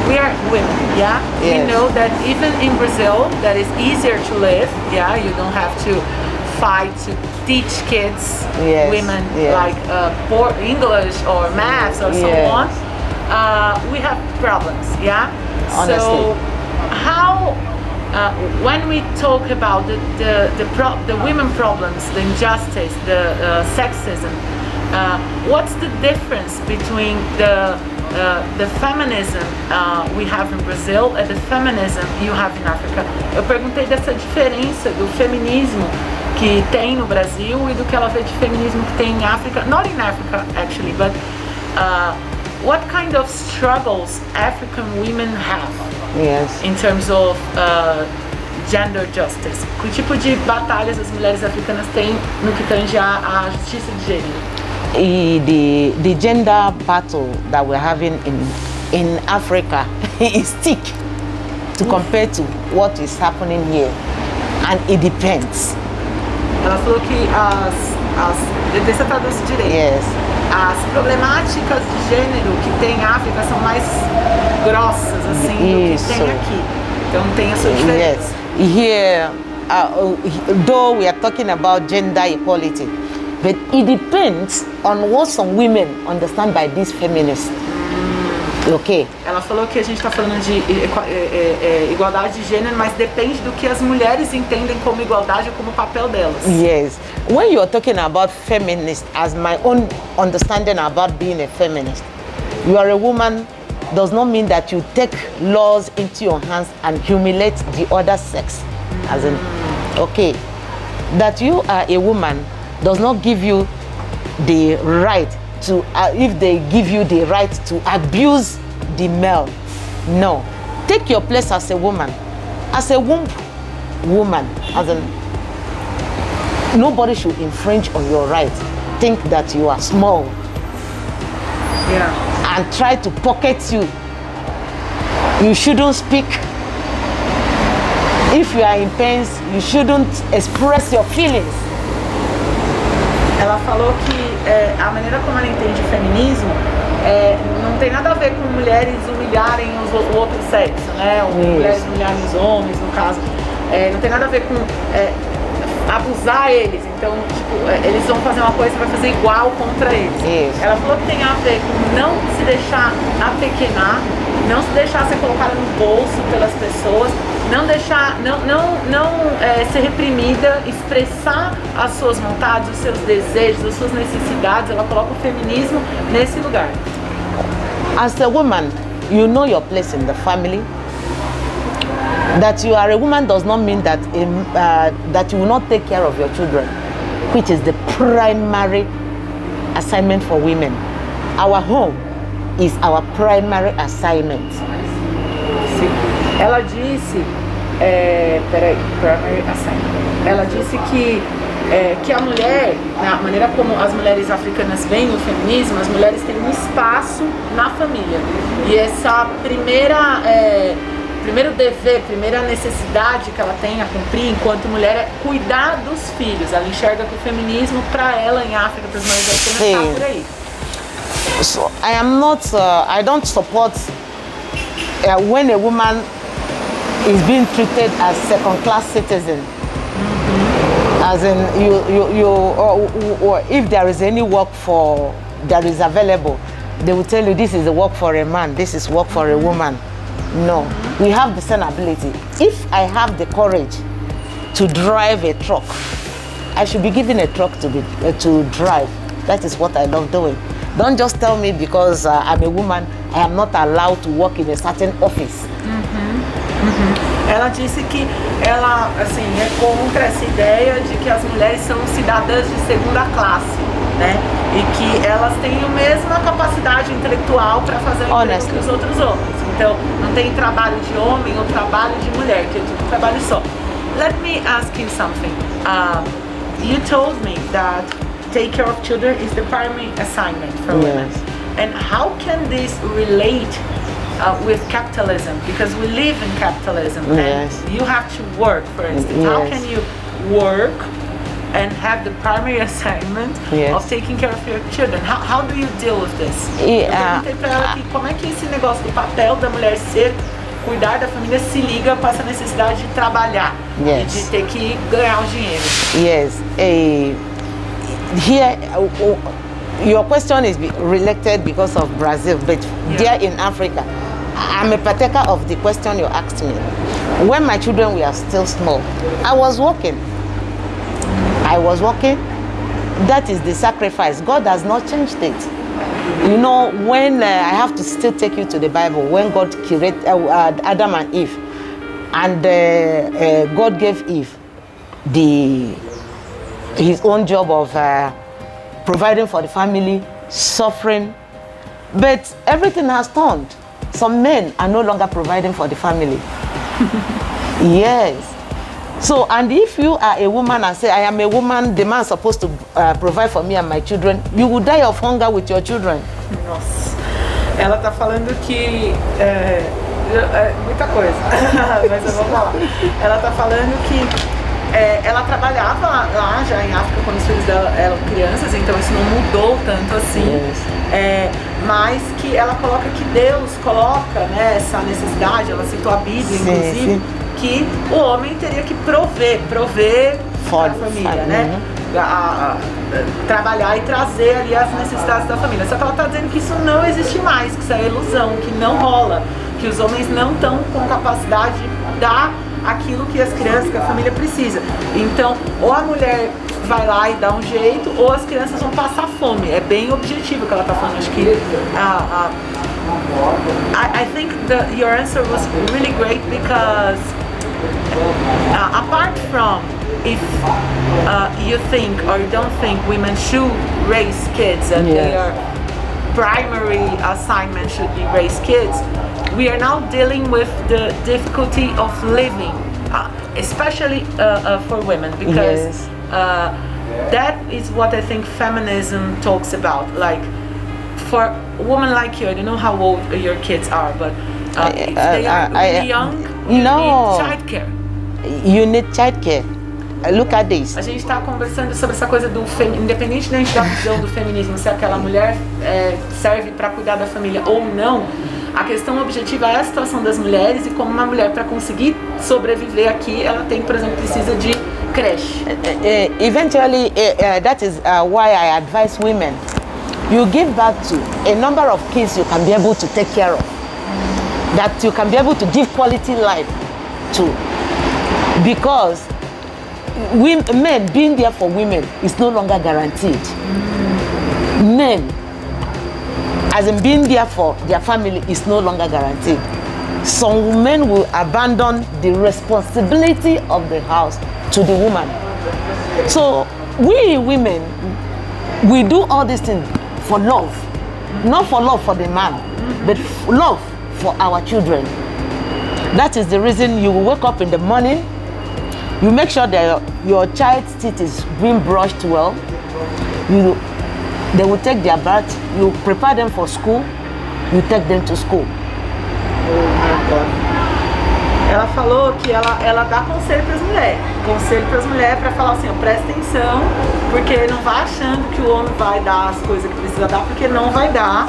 we are women, yeah? Yes. We know that even in Brazil, that is easier to live, yeah? You don't have to fight to teach kids, Yes, women, yes. like English or maths or so Yes. on. We have problems, yeah? Honestly. So how, when we talk about the women problems, the injustice, the sexism, what's the difference between the feminism we have in Brazil and the feminism you have in Africa? Eu perguntei dessa diferença do feminismo que tem no Brasil e do que ela vê de feminismo que tem em África, not in Africa actually, but what kind of struggles African women have Yes. in terms of gender justice? Que tipo de batalhas as mulheres africanas têm no que tange à justiça de gênero? The gender battle that we're having in Africa is thick to compare to what is happening here, and it depends. Ela falou que deixa eu traduzir direito. Yes. As problemáticas de gênero que tem em África são mais grossas assim do que tem aqui. Então tem a sua diferença. Yes. Here, though we are talking about gender equality, but it depends on what some women understand by this feminist. Okay. Ela falou que a gente está falando de igualdade de gênero, mas depende do que as mulheres entendem como igualdade ou como papel delas. Yes. When you're talking about feminist, as my own understanding about being a feminist, you are a woman does not mean that you take laws into your hands and humiliate the other sex. As in, okay, that you are a woman does not give you the right to, if they give you the right to abuse the male. No. Take your place as a woman. As a woman, as in, nobody should infringe on your right. Think that you are small. Yeah. And try to pocket you. You shouldn't speak. If you are in pain, you shouldn't express your feelings. Ela falou que a maneira como ela entende o feminismo não tem nada a ver com mulheres humilharem o outro sexo, né? Ou mulheres humilharem os homens, no caso. Não tem nada a ver com abusar eles. Então, tipo, eles vão fazer uma coisa e vai fazer igual contra eles. Isso. Ela falou que tem a ver com não se deixar apequenar, não se deixar ser colocada no bolso pelas pessoas, não deixar, ser reprimida, expressar as suas vontades, os seus desejos, as suas necessidades. Ela coloca o feminismo nesse lugar. As a woman, you know your place in the family. That you are a woman does not mean that that you will not take care of your children, which is the primary assignment for women. Our home is our primary assignment. Sim. Ela disse, primary assignment. Ela disse que a mulher, na maneira como as mulheres africanas veem o feminismo, as mulheres têm um espaço na família. E essa primeira primeiro dever, primeira necessidade que ela tem a cumprir enquanto mulher é cuidar dos filhos. Ela enxerga que o feminismo para ela em África, para as mulheres africanas, está por aí. So I don't support when a woman is being treated as second-class citizen. As in, or if there is any work that is available, they will tell you this is a work for a man, this is work for a woman. No, we have the same ability. If I have the courage to drive a truck, I should be given a truck to drive. That is what I love doing. Don't just tell me because I'm a woman, I am not allowed to work in a certain office. Ela disse que ela, assim, é contra essa ideia de que as mulheres são cidadãs de segunda classe, né? E que elas têm a mesma capacidade intelectual para fazer o emprego que os outros homens. Então, não tem trabalho de homem ou trabalho de mulher, que é tudo um trabalho só. Let me ask you something. You told me that take care of children is the primary assignment for women. And how can this relate with capitalism? Because we live in capitalism and you have to work, for instance. How can you work and have the primary assignment of taking care of your children? How do you deal with this? Eu perguntei pra ela como é que esse negócio do papel da mulher ser cuidar da família se liga com essa necessidade de trabalhar e de ter que ganhar o dinheiro. Yes. Here, your question is related because of Brazil, but there in Africa, I'm a partaker of the question you asked me. When my children were still small, I was working. That is the sacrifice. God has not changed it. You know, when I have to still take you to the Bible, when God created Adam and Eve, and God gave Eve his own job of providing for the family, suffering, but everything has turned. Some men are no longer providing for the family. Yes. So, and if you are a woman and say, I am a woman, the man is supposed to provide for me and my children, you will die of hunger with your children. Nossa, ela tá falando que muita coisa, mas eu vou falar. Ela tá falando que ela trabalhava lá já em África quando os filhos dela eram crianças, então isso não mudou tanto assim. Mas que ela coloca que Deus coloca, né, essa necessidade, ela citou a Bíblia, inclusive, que o homem teria que prover para a família, né? Trabalhar e trazer ali as necessidades da família. Só que ela está dizendo que isso não existe mais, que isso é ilusão, que não rola, que os homens não estão com capacidade de dar aquilo que as crianças, que a família precisa. Então, ou a mulher vai lá e dá um jeito, ou as crianças vão passar fome. É bem objetivo o que ela está falando. Acho que I think your answer was really great because apart from if you think or you don't think women should raise kids and their primary assignment should be raise kids, we are now dealing with the difficulty of living, especially for women, because that is what I think feminism talks about. Like, for a woman like you, I don't know how old your kids are, but if they are really young, you need childcare. You need childcare. Look at this. A gente está conversando sobre essa coisa do independente da visão do feminismo, se aquela mulher serve para cuidar da família ou não. A questão objetiva é a situação das mulheres e como uma mulher, para conseguir sobreviver aqui, ela tem, por exemplo, precisa de creche. Eventually, that is why I advise women. You give birth to a number of kids you can be able to take care of, that you can be able to give quality life to, because men being there for women is no longer guaranteed. Men, as in being there for their family, is no longer guaranteed. Some men will abandon the responsibility of the house to the woman. So we women, we do all these things for love, not for love for the man, but love for our children. That is the reason you will wake up in the morning, you make sure that your child's teeth is being brushed well, they will take their bath, you prepare them for school, you take them to school. ela falou que ela dá conselho para as mulheres, para falar assim, ó, presta atenção, porque não vai achando que o homem vai dar as coisas que precisa dar, porque não vai dar.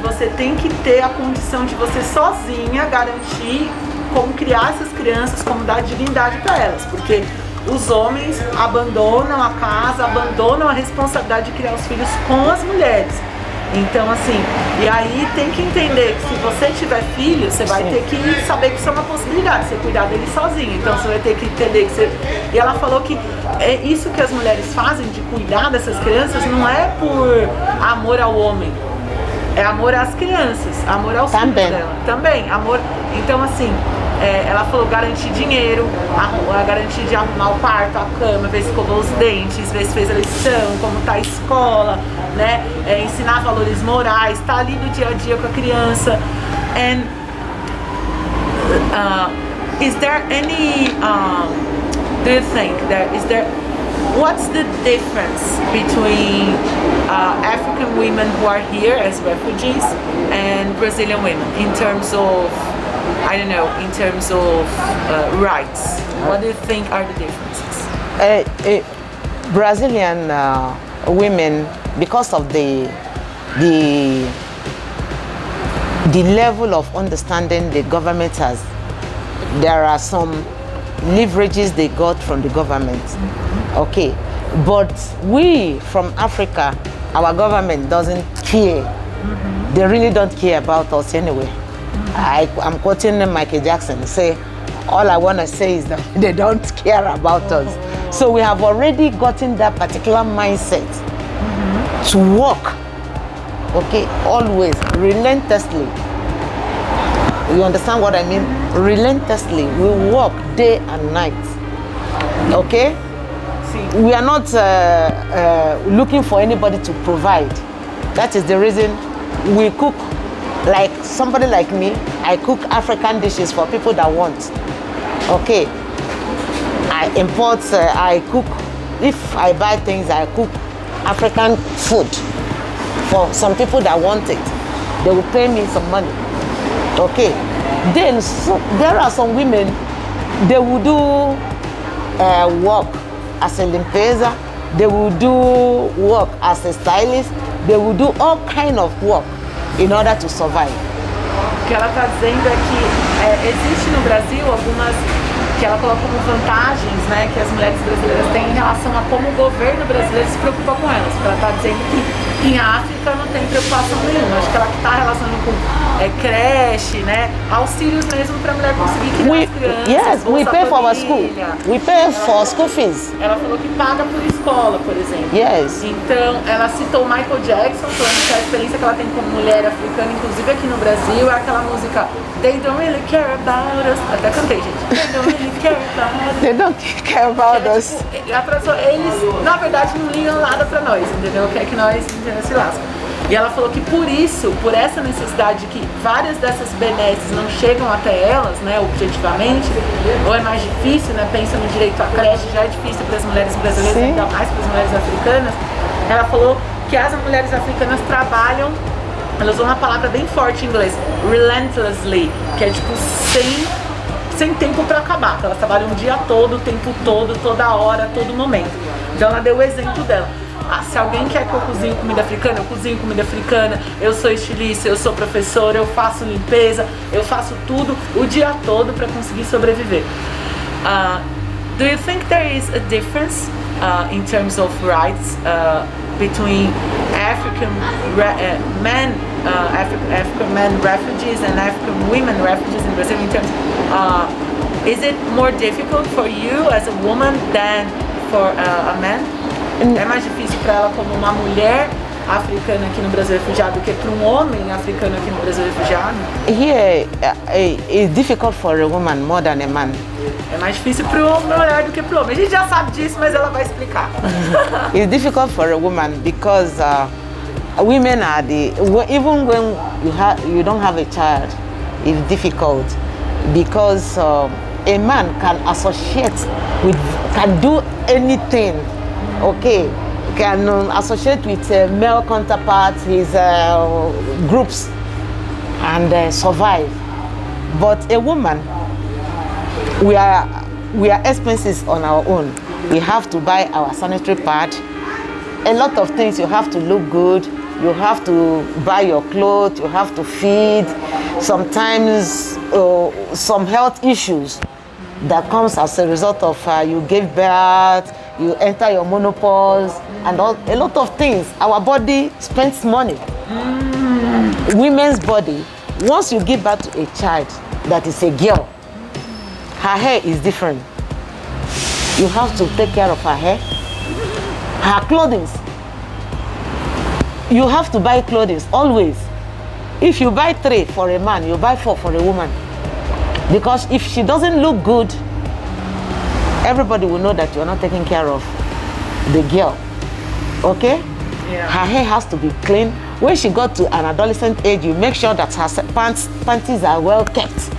Você tem que ter a condição de você sozinha garantir como criar essas crianças, como dar dignidade para elas, porque os homens abandonam a casa, abandonam a responsabilidade de criar os filhos com as mulheres. Então, assim, e aí tem que entender que se você tiver filho, você vai ter que saber que isso é uma possibilidade, você cuidar dele sozinho. Então você vai ter que entender que você... E ela falou que é isso que as mulheres fazem, de cuidar dessas crianças, não é por amor ao homem, é amor às crianças, amor aos filhos dela. Também, amor. Então, assim, ela falou garantir dinheiro, garantir de arrumar o quarto, a cama, ver se escovou os dentes, ver se fez a lição, como tá a escola, né? Ensinar valores morais, tá ali do dia a dia com a criança. And is there any do you think what's the difference between African women who are here as refugees and Brazilian women in terms of, I don't know, in terms of rights? What do you think are the differences? Brazilian women, because of the level of understanding the government has, there are some leverages they got from the government. Okay, but we from Africa, our government doesn't care. They really don't care about us anyway. I'm quoting Michael Jackson, say, all I want to say is that they don't care about us. So we have already gotten that particular mindset to work, okay, always, relentlessly. You understand what I mean? Relentlessly, we work day and night, okay? We are not looking for anybody to provide. That is the reason we cook. Like somebody like me, I cook African dishes for people that want. Okay, I import, I cook. If I buy things, I cook African food for some people that want it. They will pay me some money. Okay, then there are some women, they will do work as a limpeza, they will do work as a stylist, they will do all kind of work in order to survive. O que ela está dizendo é que existe no Brasil algumas que ela coloca como vantagens, né, que as mulheres brasileiras têm em relação a como o governo brasileiro se preocupa com elas. Porque ela está dizendo que em África não tem preocupação nenhuma. Acho que ela está relacionando com creche, né, auxílios mesmo para a mulher conseguir criar as crianças. Yes, we pay for our school. We pay for school fees. Ela falou que paga por escola, por exemplo. Yes. Então, ela citou o Michael Jackson, falando que a experiência que ela tem como mulher africana, inclusive aqui no Brasil, é aquela música They Don't Really Care About Us. Até cantei, gente. They Don't Really Care About Us. They don't care about us. Eles, na verdade, não ligam nada pra nós, entendeu? Quer que nós se lascam. E ela falou que por isso, por essa necessidade de que várias dessas benesses não chegam até elas, né, objetivamente, ou é mais difícil, né, pensa no direito à creche, já é difícil para as mulheres brasileiras, ainda mais para as mulheres africanas. Ela falou que as mulheres africanas trabalham, elas usam uma palavra bem forte em inglês, relentlessly, que é tipo sem tempo para acabar, que elas trabalham o dia todo, o tempo todo, toda hora, todo momento. Então ela deu o exemplo dela. Se alguém quer que eu cozinhe comida africana, eu cozinho comida africana, eu sou estilista, eu sou professora, eu faço limpeza, eu faço tudo o dia todo para conseguir sobreviver. Do you think there is a difference in terms of rights between African men refugees and African women refugees in Brazil? In terms, is it more difficult for you as a woman than for a man? É mais difícil para ela como uma mulher africana aqui no Brasil refugiado do que para um homem africano aqui no Brasil refugiado? Here, it's difficult for a woman more than a man. É mais difícil para uma mulher do que para o homem. A gente já sabe disso, mas ela vai explicar. It's difficult for a woman because women are even when you don't have a child, it's difficult because a man can associate with, can do anything. Okay, can associate with male counterparts, his groups, and survive. But a woman, we are expenses on our own. We have to buy our sanitary pad. A lot of things, you have to look good. You have to buy your clothes. You have to feed. Sometimes some health issues that comes as a result of you give birth, you enter your menopause, and a lot of things. Our body spends money. Women's body, once you give birth to a child that is a girl, her hair is different. You have to take care of her hair, her clothing. You have to buy clothing always. If you buy 3 for a man, you buy 4 for a woman. Because if she doesn't look good, everybody will know that you're not taking care of the girl. Okay? Yeah. Her hair has to be clean. When she got to an adolescent age, you make sure that her panties are well kept.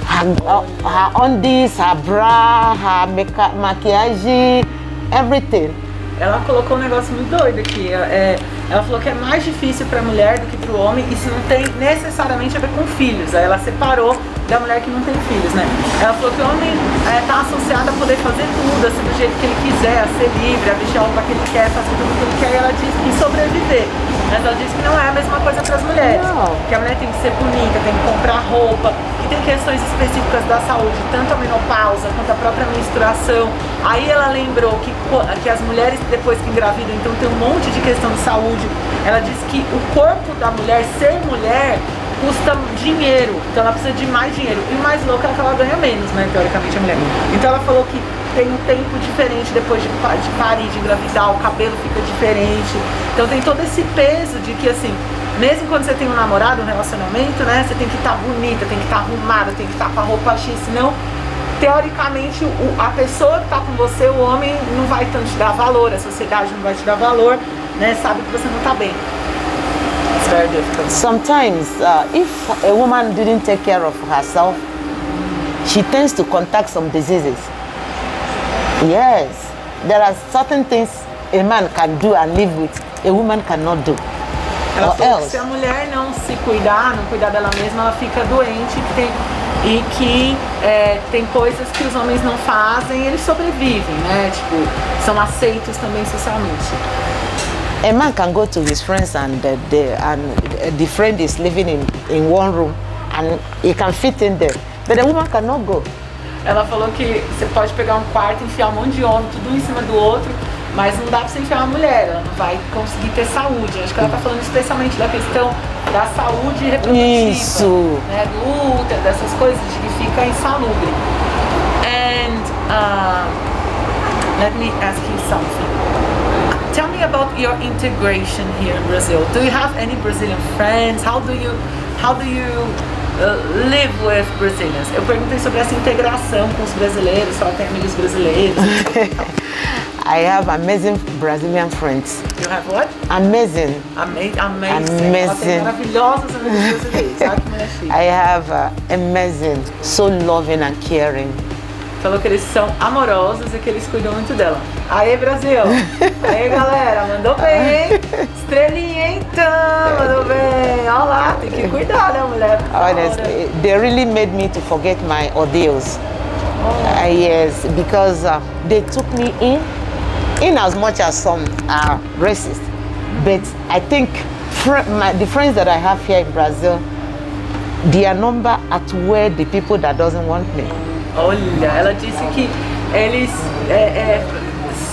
Her undies, her bra, her maquiagem, everything. Ela colocou um negócio muito doido aqui. Ela falou que é mais difícil para a mulher do que para o homem. Isso não tem necessariamente a ver com filhos. Aí ela separou da mulher que não tem filhos, né? Ela falou que o homem está associado a poder fazer tudo, a ser do jeito que ele quiser, a ser livre, a vestir a roupa que ele quer, fazer tudo o que ele quer. E ela disse que sobreviver. Mas ela disse que não é a mesma coisa para as mulheres. Não. Que a mulher tem que ser bonita, tem que comprar roupa, que tem questões específicas da saúde, tanto a menopausa quanto a própria menstruação. Aí ela lembrou que as mulheres depois que engravidam, então tem um monte de questão de saúde. Ela disse que o corpo da mulher, ser mulher, custa dinheiro, então ela precisa de mais dinheiro. E o mais louco é que ela ganha menos, né, teoricamente, a mulher. Então ela falou que tem um tempo diferente depois de parir, de engravidar, o cabelo fica diferente. Então tem todo esse peso de que, assim, mesmo quando você tem um namorado, um relacionamento, né, você tem que estar bonita, tem que estar arrumada, tem que estar com a roupa X, senão, teoricamente, a pessoa que está com você, o homem, não vai tanto te dar valor, a sociedade não vai te dar valor, né, sabe que você não está bem. It's very difficult. Sometimes, if a woman didn't take care of herself, she tends to contract some diseases. Yes, there are certain things a man can do and live with, a woman cannot do. Ela Or falou que else. se a mulher não se cuidar, não cuidar dela mesma, ela fica doente e que tem coisas que os homens não fazem e eles sobrevivem, né? Tipo, são aceitos também socialmente. A man can go to his friends and the friend is living in one room and he can fit in there, but a woman cannot go. Ela falou que você pode pegar um quarto, enfiar um monte de homem, tudo em cima do outro, mas não dá pra você enfiar uma mulher, ela não vai conseguir ter saúde. Acho que ela tá falando especialmente da questão da saúde reprodutiva. Isso. Né, do útero, dessas coisas, de que fica insalubre. And let me ask you something. Tell me about your integration here in Brazil. Do you have any Brazilian friends? How do you live with Brazilians? Eu perguntei sobre essa integração com os brasileiros, se ela tem amigos brasileiros. I have amazing Brazilian friends. You have what? Amazing. Amazing. Ela tem Amazing. maravilhosos amigos brasileiros. Sabe que mulher chique. I have amazing, so loving and caring. Falou que eles são amorosos e que eles cuidam muito dela. Aê, Brasil! Aê, galera! Mandou bem, hein? Estrelinha, então! Mandou bem! Olha lá, tem que cuidar, né, mulher? Honestly, they really made me to forget my ordeals. Yes, because they took me in as much as some are racist. But I think the friends that I have here in Brazil, their number outweigh the people that doesn't want me. Olha, ela disse que eles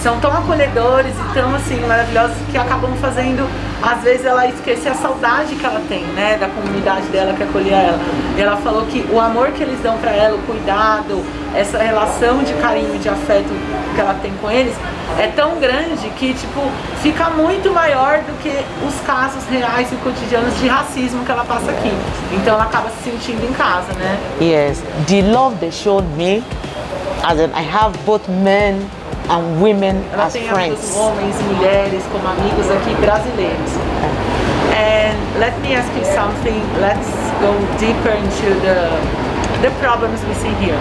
são tão acolhedores e tão assim maravilhosos que acabam fazendo, às vezes, ela esquecer a saudade que ela tem, né, da comunidade dela que acolhia ela. E ela falou que o amor que eles dão pra ela, o cuidado, essa relação de carinho e de afeto que ela tem com eles é tão grande que, tipo, fica muito maior do que os casos reais e cotidianos de racismo que ela passa aqui. Então ela acaba se sentindo em casa, né? Yes, the love they showed me, as in I have both men and women Ela as tem friends. amigos homens e mulheres como amigos aqui brasileiros. And let me ask you something. Let's go deeper into the problems we see here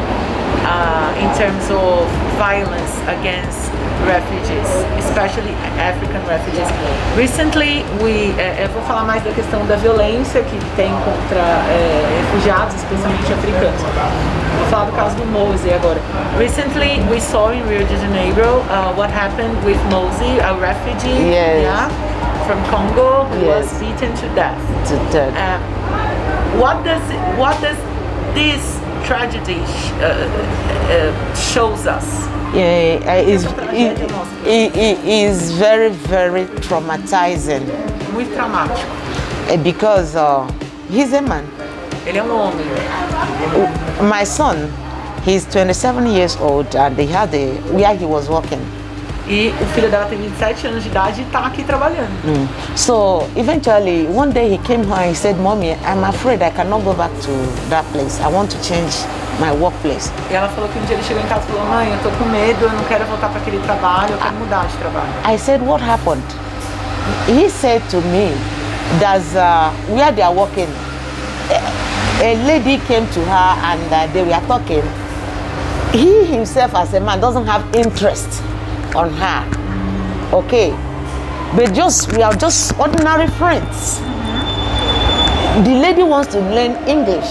in terms of violence against refugees, especially African refugees. Recently, eu vou falar mais da questão da violência que tem contra refugiados, especialmente africanos. falar do caso do Mose agora. Recently, we saw in Rio de Janeiro what happened with Mose, a refugee, from Congo, who was beaten to death. What does this tragedy shows us? It is very, very traumatizing. Muito traumático. Because he's a man. Ele é homem. My son, he's 27 years old, and they had where he was working. E o filho dela tem 27 anos de idade e está aqui trabalhando. So eventually, one day he came home and he said, "Mommy, I'm afraid I cannot go back to that place. I want to change my workplace." E ela falou que um dia ele chegou em casa e falou: "Mãe, eu tô com medo, eu não quero voltar para aquele trabalho, eu quero mudar de trabalho." I said, "What happened?" He said to me, "There's where they are working. A lady came to her and they were talking. He himself, as a man, doesn't have interest on her. Okay, but we are just ordinary friends. The lady wants to learn English.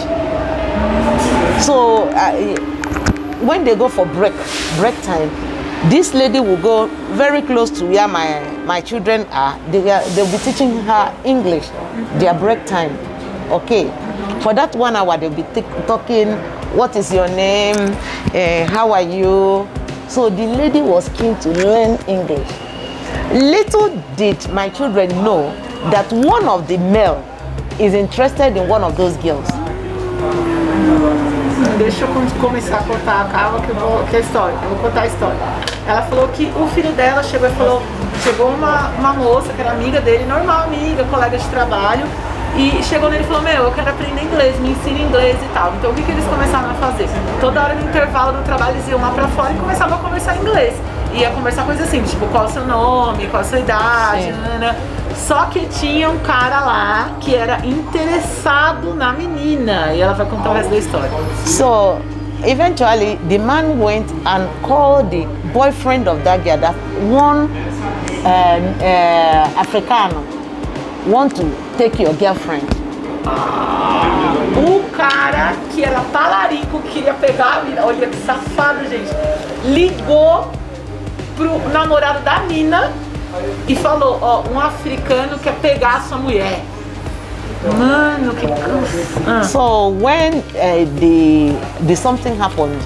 So when they go for break time, this lady will go very close to where my children are. They'll be teaching her English, their break time. Okay, for that 1 hour they'll be talking, what is your name, how are you?" So the lady was keen to learn English. Little did my children know that one of the male is interested in one of those girls. Deixa eu começar a contar, calma que eu vou contar a história. Ela falou que o filho dela chegou uma moça que era amiga dele, normal amiga, colega de trabalho, e chegou nele e falou: "Meu, eu quero aprender inglês, me ensina inglês e tal." Então o que eles começaram a fazer? Toda hora no intervalo do trabalho eles iam lá pra fora e começavam a conversar inglês. Ia conversar coisas assim, tipo, qual é o seu nome, qual é a sua idade, nanana. Só que tinha um cara lá que era interessado na menina, e ela vai contar o resto da história. So eventually the man went and called the boyfriend of that girl, that one Africano, want to take your girlfriend. O cara que era talarico, queria pegar a mina, olha que safado, gente, ligou pro namorado da mina e falou: "Ó, um africano quer pegar a sua mulher." Mano, que So when the something happened,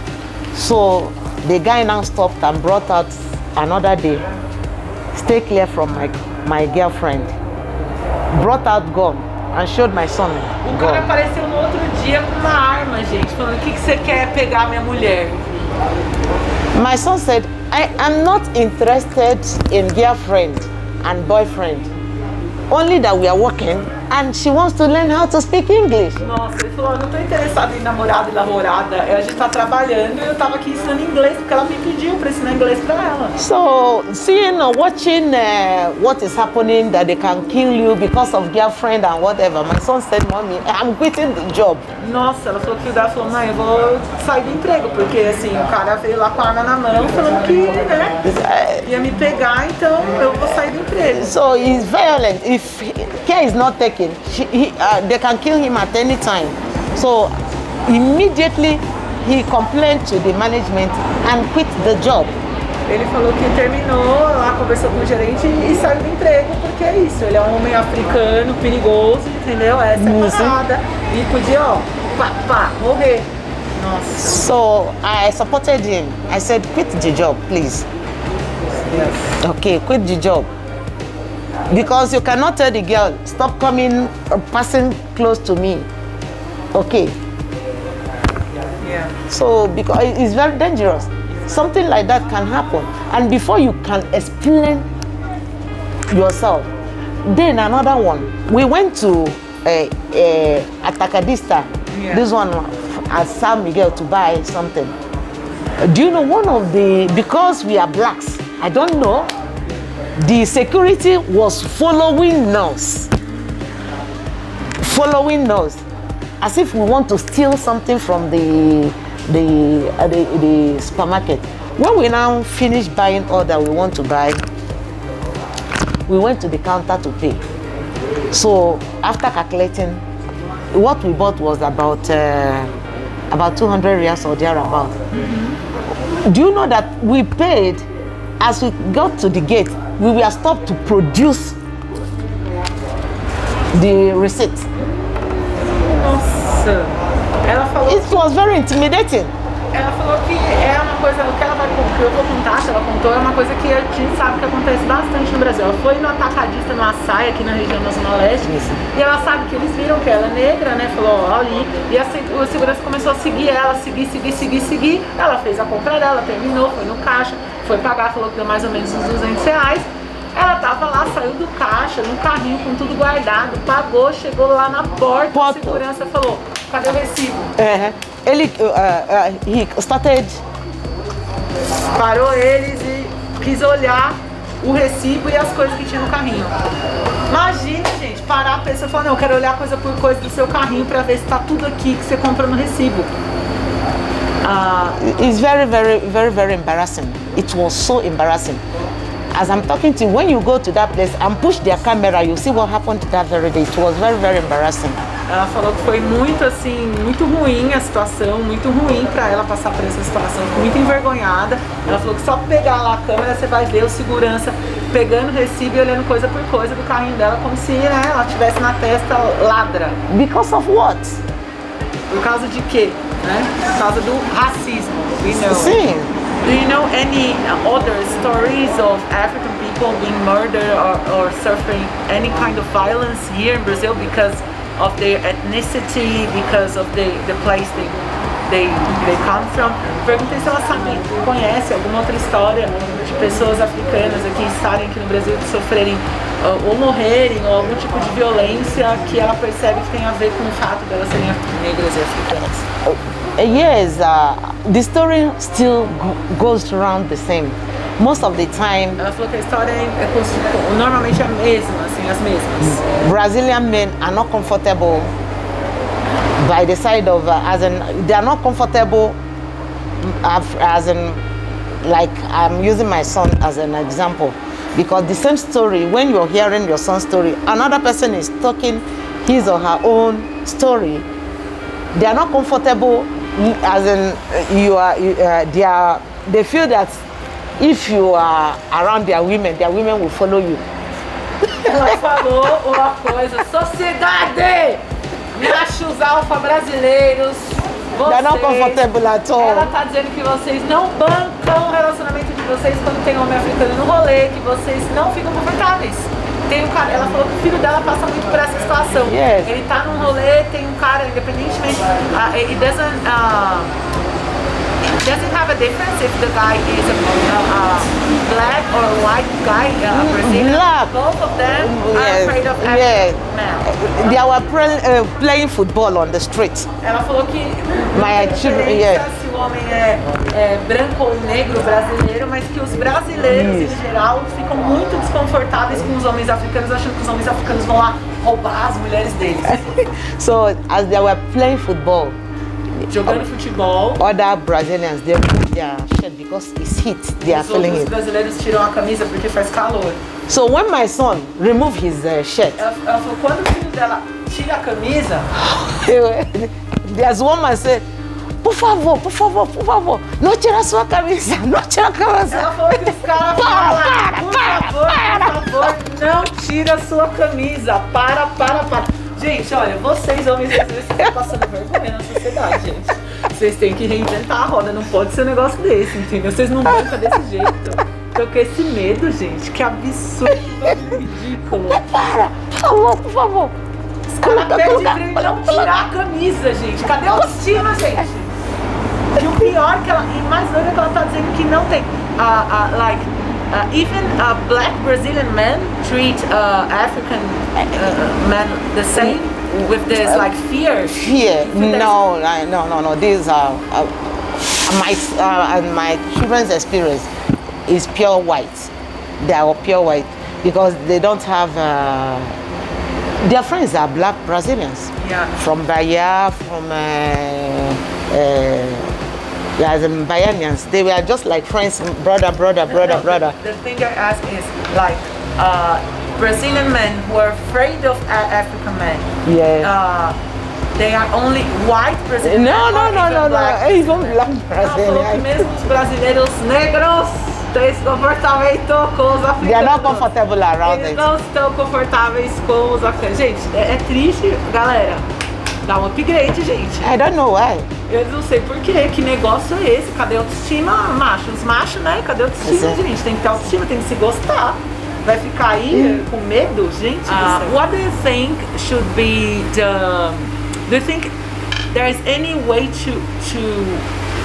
so the guy now stopped and brought out another day. Stay clear from my girlfriend. Brought out gun and showed my son. O cara apareceu no outro dia com uma arma, gente, falando: "O que você quer pegar minha mulher?" My son said, "I am not interested in girlfriend and boyfriend. Only that we are working and she wants to learn how to speak English." Nossa, ele falou: "Eu não tô interessado em namorado e namorada, a gente tá trabalhando e eu tava aqui ensinando inglês porque ela me pediu pra ensinar inglês pra ela." So seeing or watching what is happening, that they can kill you because of girlfriend and whatever, my son said, "Mommy, I'm quitting the job." Nossa, ela falou que o dela falou: "Mãe, eu vou sair do emprego", porque assim, o cara veio lá com a arma na mão falando que, né, ia me pegar, então eu vou sair do emprego. So he's violent. If care is not taken, they can kill him at any time. So immediately he complained to the management and quit the job. Ele falou que terminou lá, conversou com o gerente e saiu do emprego, porque é isso, ele é um homem africano, perigoso, entendeu? Essa é a parada. E podia, ó, morrer. Nossa. So I supported him. I said, "Quit the job, please." Yes. Okay, quit the job. Because you cannot tell the girl, "Stop coming, passing close to me." Okay. Yeah. So because it's very dangerous. Something like that can happen. And before you can explain yourself, then another one. We went to Atacadista, this one at San Miguel, to buy something. Do you know because we are blacks, I don't know, the security was following us, as if we want to steal something from the supermarket. When we now finish buying all that we want to buy, we went to the counter to pay. So after calculating, what we bought was about about 200 years or thereabout. Do you know that we paid, as we got to the gate, we were stopped to produce the receipt. Nossa. Ela falou It was very intimidating. Ela falou que é uma coisa, o que ela vai contar, que eu vou contar, que ela contou, é uma coisa que a gente sabe que acontece bastante no Brasil. Ela foi no atacadista, no açaí, aqui na região da Zona Leste, e ela sabe que eles viram que ela é negra, né, falou, ó, ali, e o segurança começou a seguir ela, seguir. Ela fez a compra dela, terminou, foi no caixa, foi pagar, falou que deu mais ou menos uns R$200. Ela tava lá, saiu do caixa, no carrinho com tudo guardado, pagou, chegou lá na porta, a segurança falou, cadê o recibo? Ele started. Parou eles e quis olhar o recibo e as coisas que tinha no carrinho. Imagina, gente, parar a pessoa e falar, não, eu quero olhar coisa por coisa do seu carrinho pra ver se tá tudo aqui que você compra no recibo. It's very embarrassing. It was so embarrassing. As I'm talking to you, when you go to that place and push their camera, you see what happened that very day. It was very embarrassing. Ela falou que foi muito assim, muito ruim a situação, muito ruim pra ela passar por essa situação, muito envergonhada. Ela falou que só pegar lá a câmera você vai ver o segurança pegando o recibo e olhando coisa por coisa do carrinho dela como se, né, ela tivesse na testa ladra. Because of what? Por causa de quê? Né? Por causa do racismo. Sim. Do you know any other stories of African people being murdered or suffering any kind of violence here in Brazil because of their ethnicity, because of the place they come from? Perguntei se ela sabe, conhece alguma outra história de pessoas africanas aqui estarem aqui no Brasil que sofrerem ou morrerem ou algum tipo de violência que ela percebe que tem a ver com o fato delas serem negras e africanas. Yes, the story still goes around the same. Most of the time, ela falou que a história normalmente é a mesma, assim, as mesmas. Brazilian men are not comfortable by the side of, they are not comfortable as in, like I'm using my son as an example, because the same story, when you're hearing your son's story, another person is talking his or her own story. They are not comfortable, as in they feel that if you are around their women will follow you. Ela falou uma coisa, sociedade, machos alfa brasileiros, They are not comfortable at all. Ela tá dizendo que vocês não bancam o relacionamento de vocês quando tem homem africano no rolê, que vocês não ficam confortáveis. Tem um cara, ela falou que o filho dela passa muito por essa situação. Yes. Ele tá num rolê, tem um cara, independentemente, it doesn't have a difference if the guy is a black or white guy, Brazilian. Black. Both of them are afraid of African men. They were playing football on the street. Ela falou que My children, se o homem é branco ou negro brasileiro, mas que os brasileiros em geral ficam muito desconfortáveis com os homens africanos, achando que os homens africanos vão lá roubar as mulheres deles. So as they were playing football, jogando futebol, other Brazilians, they remove their shirt because it's heat. They are feeling it. Os brasileiros tiram a camisa porque faz calor. So when my son removed his shirt, ela falou, quando o filho dela tira a camisa, there's one man said, por favor, não tira sua camisa, não tira a camisa. Ela falou que os caras falaram, por favor, não tira sua camisa, para. Gente, olha, vocês homens brasileiros estão passando vergonha na sociedade, gente. Vocês têm que reinventar a roda, não pode ser um negócio desse, entendeu? Vocês não bancam desse jeito. Tô com esse medo, gente, que absurdo, ridículo. Por favor. Os caras pedem pra ele não tirar a camisa, gente. Cadê a autoestima, gente? E o pior que ela, e mais doido é que ela tá dizendo que não tem, even black Brazilian men treat African men the same with this like fear. Fear? No. These are my children's experience is pure white. They are pure white because they don't have. Their friends are black Brazilians. Yeah. From Bahia, from as in Bahamians. They were just like friends, brother. The thing I ask is like Brazilian men who are afraid of African men. Yeah. They are only white Brazilians. No, even black Ela falou que Brazilians. mesmo os brasileiros negros têm esse comportamento com os africanos. They are not comfortable around Eles it. não estão confortáveis com os africanos. Gente, é triste, galera. Dá um upgrade, gente. I don't know why. Eu não sei porquê, que negócio é esse? Cadê a autoestima, macho? Os machos, né? Cadê a autoestima, Sim. gente? Tem que ter autoestima, tem que se gostar. Vai ficar aí com medo, gente? What do you think should be the... Do you think there is any way to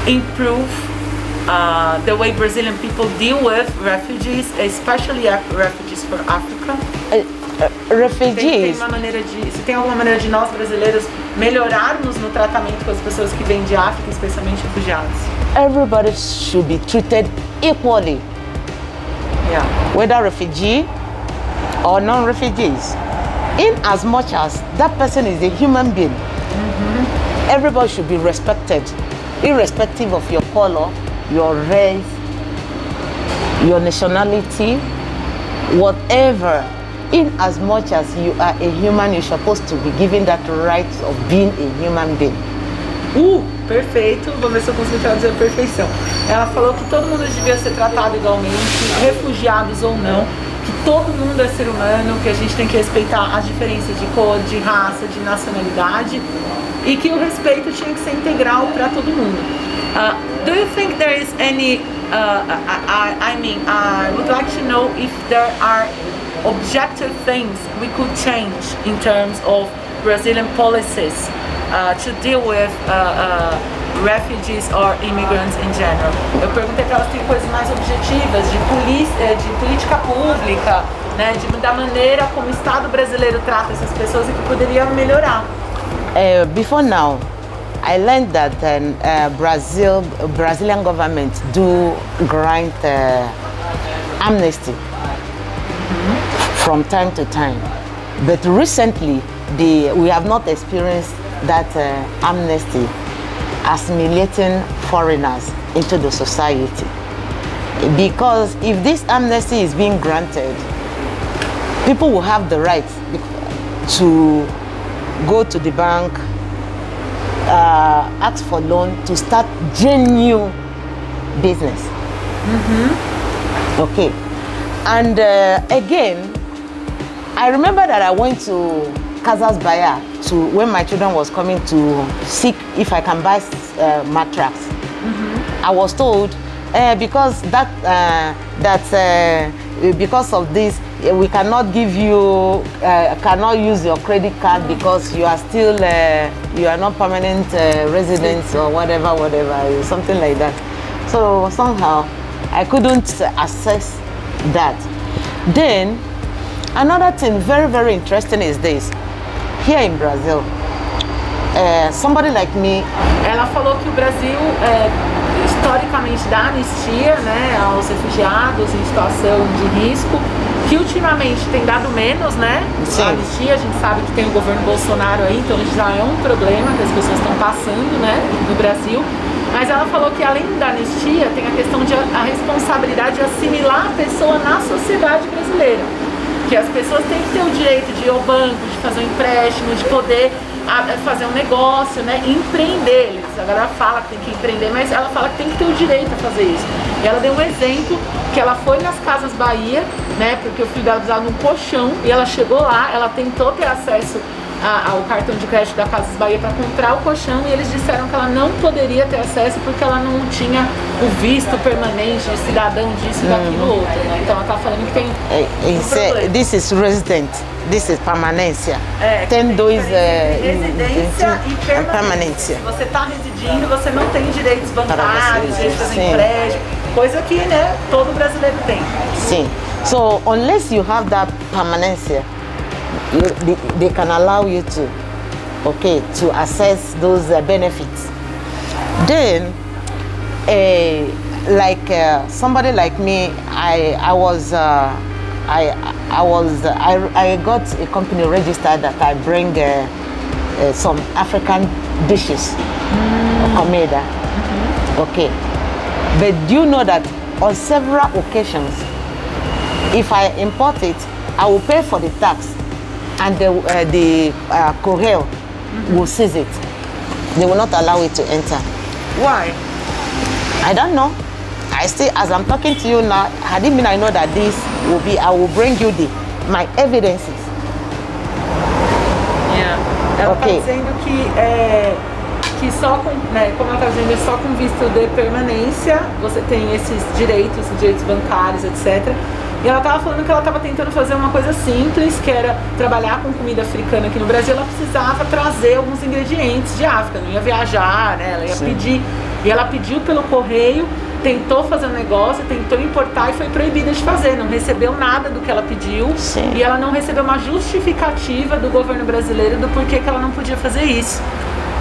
improve the way Brazilian people deal with refugees, especially refugees from Africa? Tem Refugees. uma maneira de, se tem alguma maneira de nós brasileiros melhorarmos no tratamento com as pessoas que vêm de África, especialmente refugiados? Everybody should be treated equally, Yeah. whether refugee or non-refugees. In as much as that person is a human being, everybody should be respected, irrespective of your color, your race, your nationality, whatever. In as much as you are a human, you're supposed to be given that right of being a human being. Perfeito. Vou ver se eu consigo traduzir a perfeição. Ela falou que todo mundo devia ser tratado igualmente, refugiados ou não, que todo mundo é ser humano, que a gente tem que respeitar as diferenças de cor, de raça, de nacionalidade e que o respeito tinha que ser integral para todo mundo. Do you think there is any, I would like to know if there are objective things we could change in terms of Brazilian policies to deal with refugees or immigrants in general. Eu perguntei para elas se tem coisas mais objetivas de política pública, né, da maneira como o Estado brasileiro trata essas pessoas e que poderia melhorar. Before now, I learned that Brazilian government do grant amnesty from time to time, but recently we have not experienced that amnesty assimilating foreigners into the society. Because if this amnesty is being granted, people will have the right to go to the bank, ask for loan to start genuine business. Okay, and again, I remember that I went to Casas Bahia when my children was coming to seek if I can buy mattress. I was told because because of this we cannot give you cannot use your credit card because you are still you are not permanent residents or whatever, something like that. So somehow I couldn't access that. Then another thing very interesting is this. Here in Brazil, somebody like me. Ela falou que o Brasil historicamente dá anistia, né, aos refugiados em situação de risco, que ultimamente tem dado menos, né? Sim. A anistia, a gente sabe que tem o governo Bolsonaro aí, então já é um problema que as pessoas estão passando, né, no Brasil. Mas ela falou que além da anistia tem a questão de a responsabilidade de assimilar a pessoa na sociedade brasileira. Que as pessoas têm que ter o direito de ir ao banco, de fazer um empréstimo, de poder fazer um negócio, né, empreender. A galera fala que tem que empreender, mas ela fala que tem que ter o direito a fazer isso. E ela deu um exemplo que ela foi nas Casas Bahia, né, porque o filho dela precisava de um colchão, e ela chegou lá, ela tentou ter acesso ao cartão de crédito da Casas Bahia para comprar o colchão e eles disseram que ela não poderia ter acesso porque ela não tinha o visto permanente de cidadão disso, daquilo, outro, né? Então ela tá falando que tem um problema. This is resident, this is permanência. Tem dois residência e permanência. Se você está residindo, você não tem direitos bancários, direitos de fazer empréstimo, coisa que, né, todo brasileiro tem. Sim. So unless you have that permanência, they can allow you to access those benefits. Then, somebody like me, I got a company registered that I bring some African dishes, comida. Okay, but do you know that on several occasions, if I import it, I will pay for the tax and the courier will seize it. They will not allow it to enter. Why? I don't know. I still, as I'm talking to you now, had it been I know that this will be, I will bring you my evidences. Yeah. Ela está Okay. dizendo que só com, né, como ela está dizendo, só com visto de permanência você tem esses direitos bancários, etc. E ela estava falando que ela estava tentando fazer uma coisa simples, que era trabalhar com comida africana aqui no Brasil. Ela precisava trazer alguns ingredientes de África, não ia viajar, né? Ela ia pedir. E ela pediu pelo correio, tentou fazer um negócio, tentou importar e foi proibida de fazer. Não recebeu nada do que ela pediu. Sim. E ela não recebeu uma justificativa do governo brasileiro do porquê que ela não podia fazer isso.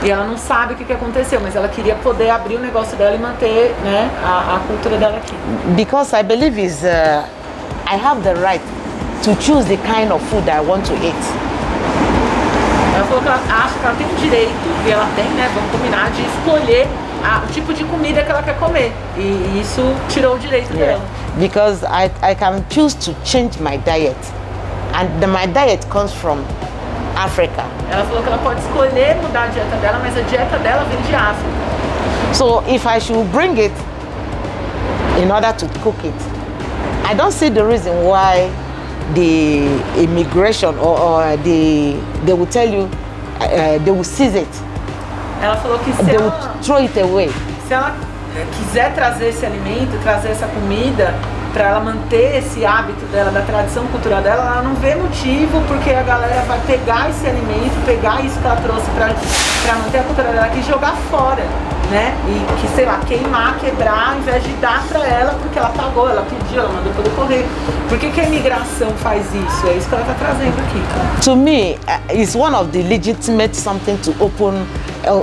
E ela não sabe o que aconteceu, mas ela queria poder abrir o negócio dela e manter, né, a cultura dela aqui. Because I believe I have the right to choose the kind of food I want to eat. Ela falou que ela acha que ela tem o direito, e ela tem, né, vamos combinar, de escolher o tipo de comida que ela quer comer. E isso tirou o direito dela. Because I can choose to change my diet. And my diet comes from Africa. Ela falou que ela pode escolher mudar a dieta dela, mas a dieta dela vem de África. So if I should bring it in order to cook it, I don't see the reason why the immigration or they will tell you they will seize it. Ela falou que They will throw it away. se ela quiser trazer esse alimento, trazer essa comida, para ela manter esse hábito dela, da tradição cultural dela, ela não vê motivo porque a galera vai pegar esse alimento, pegar isso que ela trouxe para manter a cultura dela aqui e jogar fora, né? E que, sei lá, queimar, quebrar, ao invés de dar para ela porque ela pagou, ela pediu, ela mandou pelo correio. Por que a imigração faz isso? É isso que ela está trazendo aqui. To me, it's one of the legitimate something to open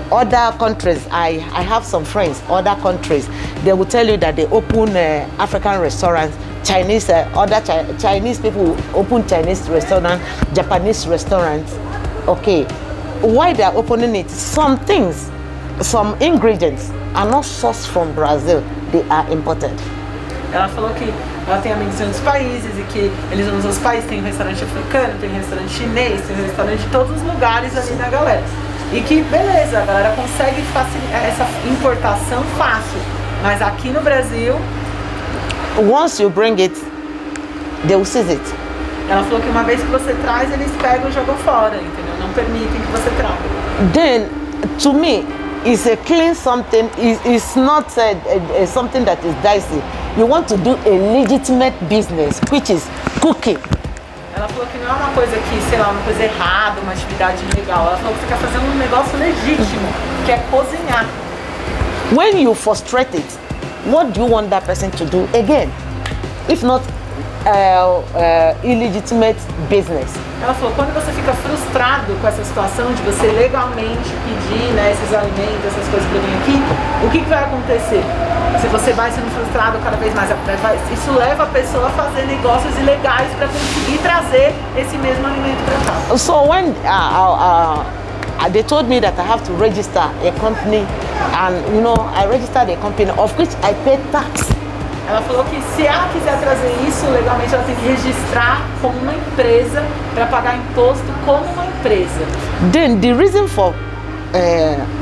other countries. I have some friends, other countries, they will tell you that they open African restaurants, Chinese, Chinese people open Chinese restaurants, Japanese restaurants. Okay, why they are opening it? Some things, some ingredients are not sourced from Brazil, they are imported. Ela falou que ela tem amigos em outros países e que eles vão nos outros países, tem um restaurante africano, tem um restaurante chinês, tem um restaurante de todos os lugares ali da galera. E que, beleza, a galera consegue facilitar essa importação fácil, mas aqui no Brasil... Once you bring it, they will seize it. Ela falou que uma vez que você traz, eles pegam e jogam fora, entendeu? Não permitem que você traga. Then, to me, it's a clean something. It's not something that is dicey. You want to do a legitimate business, which is cooking. Ela falou que não é uma coisa que, sei lá, uma coisa errada, uma atividade ilegal. Ela falou que você quer fazer um negócio legítimo, que é cozinhar. When you frustrate it, what do you want that person to do again? If not illegitimate business. Ela falou, quando você fica frustrado com essa situação de você legalmente pedir, né, esses alimentos, essas coisas para vir aqui, o que vai acontecer? Se você vai sendo frustrado cada vez mais, isso leva a pessoa a fazer negócios ilegais para conseguir trazer esse mesmo alimento para cá. So when they told me that I have to register a company, and I registered a company of which I pay tax. Ela falou que se ela quiser trazer isso legalmente, ela tem que registrar como uma empresa para pagar imposto como uma empresa. Then the reason for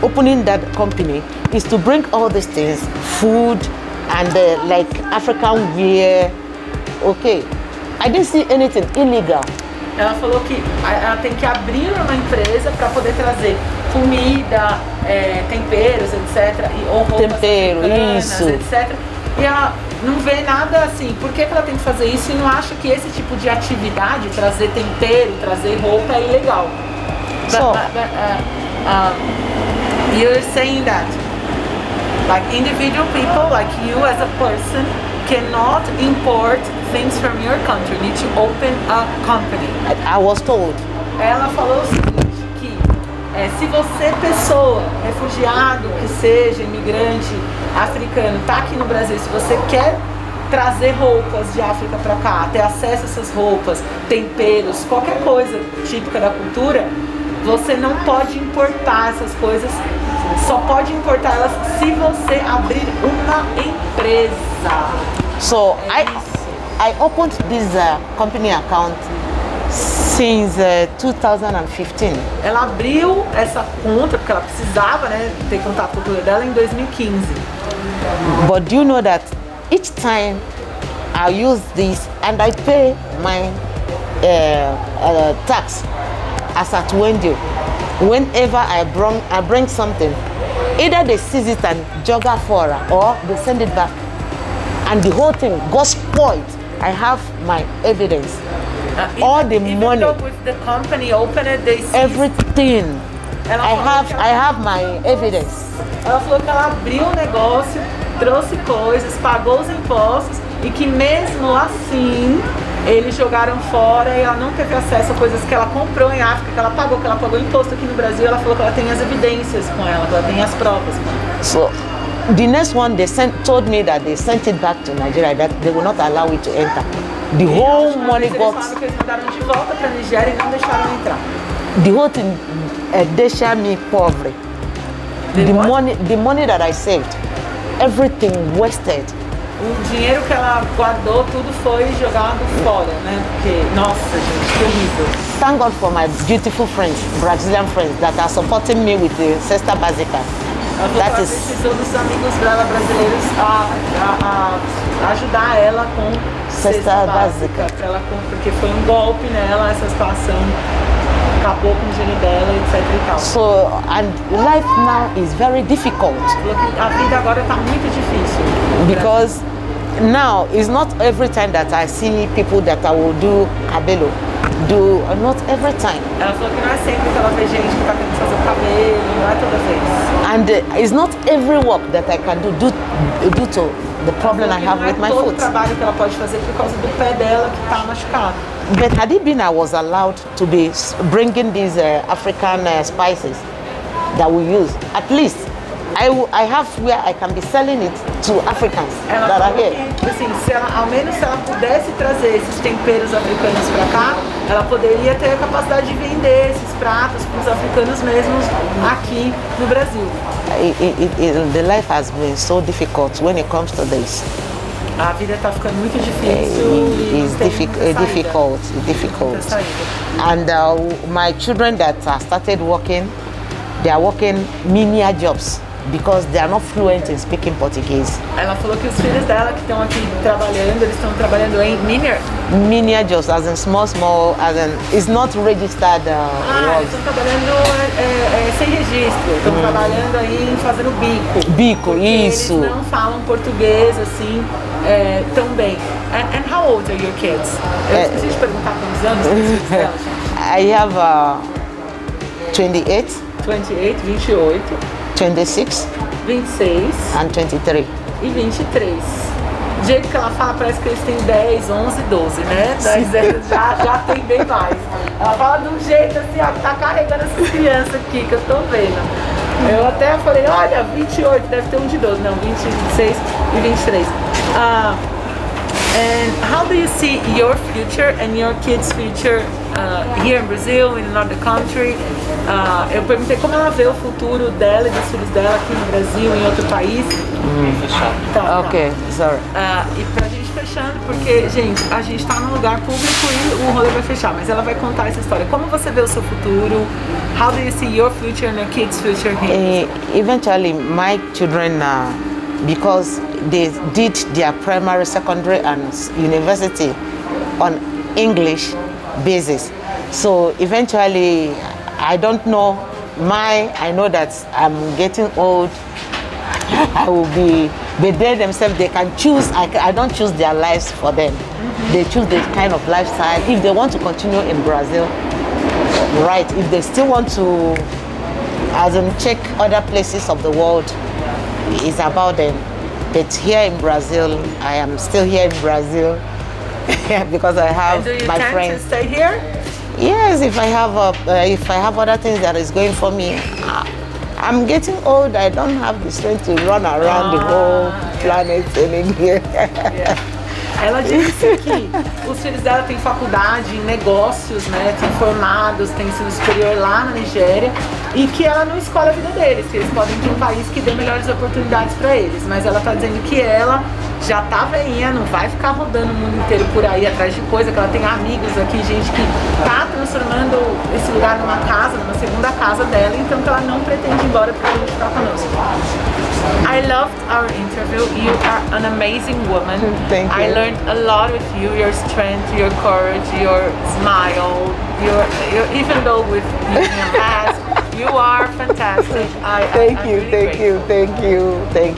opening that company is to bring all these things, food and like African wear. Okay, I didn't see anything illegal. Ela falou que ela tem que abrir uma empresa para poder trazer comida, temperos, etc. Ou roupas africanas, etc. E ela não vê nada assim, por que ela tem que fazer isso e não acha que esse tipo de atividade, trazer tempero, trazer roupa, é ilegal. So, you're saying that like individual people, like you as a person, cannot import things from your country, need to open a company. I was told. Ela falou o seguinte, que se você, pessoa, refugiado, que seja, imigrante, africano, tá aqui no Brasil, se você quer trazer roupas de África para cá, ter acesso a essas roupas, temperos, qualquer coisa típica da cultura, você não pode importar essas coisas, só pode importar elas se você abrir uma empresa. So I opened this company account since 2015. Ela abriu essa conta porque ela precisava, né, ter contato com a cultura dela em 2015. But do you know that each time I use this and I pay my tax as at whenever I bring something, either they seize it and jog for or they send it back, and the whole thing got spoiled. I have my evidence. All the money, with the company open it, they seized everything. I have my evidence. Ela falou que ela abriu o negócio, trouxe coisas, pagou os impostos e que mesmo assim eles jogaram fora e ela não teve acesso a coisas que ela comprou em África, que ela pagou imposto aqui no Brasil. Ela falou que ela tem as evidências com ela, que ela tem as provas com ela. So the next one they told me that they sent it back to Nigeria, that they will not allow it to enter. The whole money Eles got. falaram que eles mandaram de volta para a Nigéria e não deixaram entrar. The whole thing deixa me pobre. The money that I saved, everything wasted. O dinheiro que ela guardou, tudo foi jogado fora, né? Porque, nossa, gente, que horrível. Thank God for my beautiful friends, Brazilian friends, that are supporting me with the Cesta Básica. Ela falou que ela precisou dos amigos dela brasileiros a ajudar ela com Cesta Básica. Porque foi um golpe nela, essa situação acabou com o dinheiro dela, etc e tal. So, and life now is very difficult. A vida agora está muito difícil. Because now it's not every time that I see people that I will do cabelo. Not every time. Ela falou que não é sempre que ela vê gente que está querendo fazer o cabelo, não é toda vez. And it's not every work that I can do due to the problem I have with my foot. Não é todo o trabalho que ela pode fazer por causa do pé dela que está machucado. But had it been I was allowed to be bringing these African spices that we use, at least I have where I can be selling it to Africans that are here. Que, assim, ao menos se ela pudesse trazer esses temperos africanos para cá, ela poderia ter a capacidade de vender esses pratos para os africanos mesmos aqui no Brasil. The life has been so difficult when it comes to this. A vida está ficando muito difícil. It's difficult. And my children that started working, they are working menial jobs because they are not fluent in speaking Portuguese. Ela falou que os filhos dela que estão aqui trabalhando, eles estão trabalhando em menial jobs, as in small, as in it's not registered. Eles estão trabalhando sem registro, estão trabalhando aí fazendo bico. Isso. Eles não falam português assim tão bem. And how old are your kids? Eu esqueci de perguntar quantos anos os filhos dela, gente. I have 28. 28. 26. 26. And 23. E 23. Do jeito que ela fala, parece que eles têm 10, 11, 12, né? 10 anos já tem bem mais. Ela fala de um jeito assim, ó, que tá carregando essas crianças aqui, que eu tô vendo. Eu até falei, olha, 28, deve ter um de 12. Não, 20, 26 e 23. And how do you see your future and your kids' future here in Brazil, in another country? Eu perguntei como ela vê o futuro dela e dos filhos dela aqui no Brasil, em outro país. Tá. Ok, sorry. E pra gente fechando, porque, gente, a gente tá num lugar público e o rolê vai fechar, mas ela vai contar essa história. Como você vê o seu futuro? How do you see your future and your kids' future here? Eventually, my children, because they did their primary, secondary, and university on English basis. So eventually, I don't know. I know that I'm getting old. I will be, but they themselves, they can choose. I don't choose their lives for them. Mm-hmm. They choose the kind of lifestyle. If they want to continue in Brazil, right. If they still want to, as in check other places of the world, it's about them. But here in Brazil, I am still here in Brazil because I have my friends. Do you tend to stay here? Yes, if I have other things that is going for me. I'm getting old. I don't have the strength to run around the whole planet in here. Ela disse que os filhos dela têm faculdade em negócios, né? Têm formados, têm ensino superior lá na Nigéria e que ela não escolhe a vida deles, que eles podem ir para um país que dê melhores oportunidades para eles. Mas ela está dizendo que ela já tá veinha, não vai ficar rodando o mundo inteiro por aí atrás de coisa, que ela tem amigos aqui, gente que tá transformando esse lugar numa casa, numa segunda casa dela, então que ela não pretende ir embora pra gente ficar conosco. I loved our interview. You are an amazing woman. Thank you. I learned a lot with you, your strength, your courage, your smile, your even though with using a mask, you are fantastic. Thank you.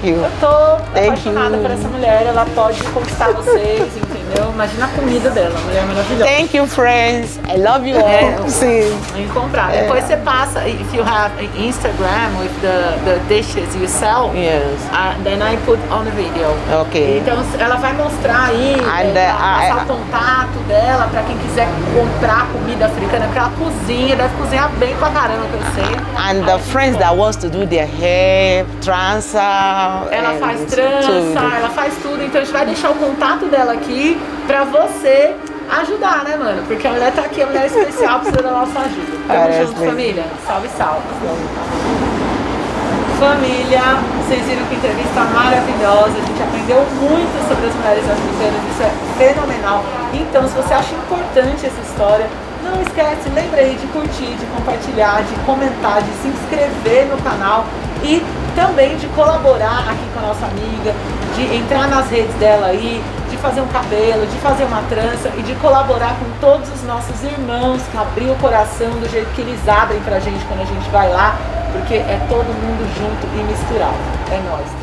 Eu tô apaixonada por essa mulher, ela pode conquistar vocês, entendeu? Imagina a comida dela, mulher maravilhosa. Thank you, friends. I love you all. Sim. Comprar. Depois você passa, if you have an Instagram with the dishes you sell, Yes. then I put on the video. Okay. Então ela vai mostrar aí, passar o contato dela pra quem quiser comprar comida africana, porque ela cozinha, deve cozinhar bem pra caramba, que eu sei. And the friends that wants to do their hair, trança. Ela faz trança, ela faz tudo, então a gente vai deixar o contato dela aqui pra você ajudar, né, mano? Porque a mulher tá aqui, a mulher especial, precisa da nossa ajuda. Tamo junto, família. Salve, salve. Família, vocês viram que entrevista maravilhosa, a gente aprendeu muito sobre as mulheres africanas, isso é fenomenal. Então, se você acha importante essa história, não esquece, lembrei de curtir, de compartilhar, de comentar, de se inscrever no canal e também de colaborar aqui com a nossa amiga, de entrar nas redes dela aí, de fazer um cabelo, de fazer uma trança e de colaborar com todos os nossos irmãos que abriu o coração do jeito que eles abrem pra gente quando a gente vai lá, porque é todo mundo junto e misturado. É nóis.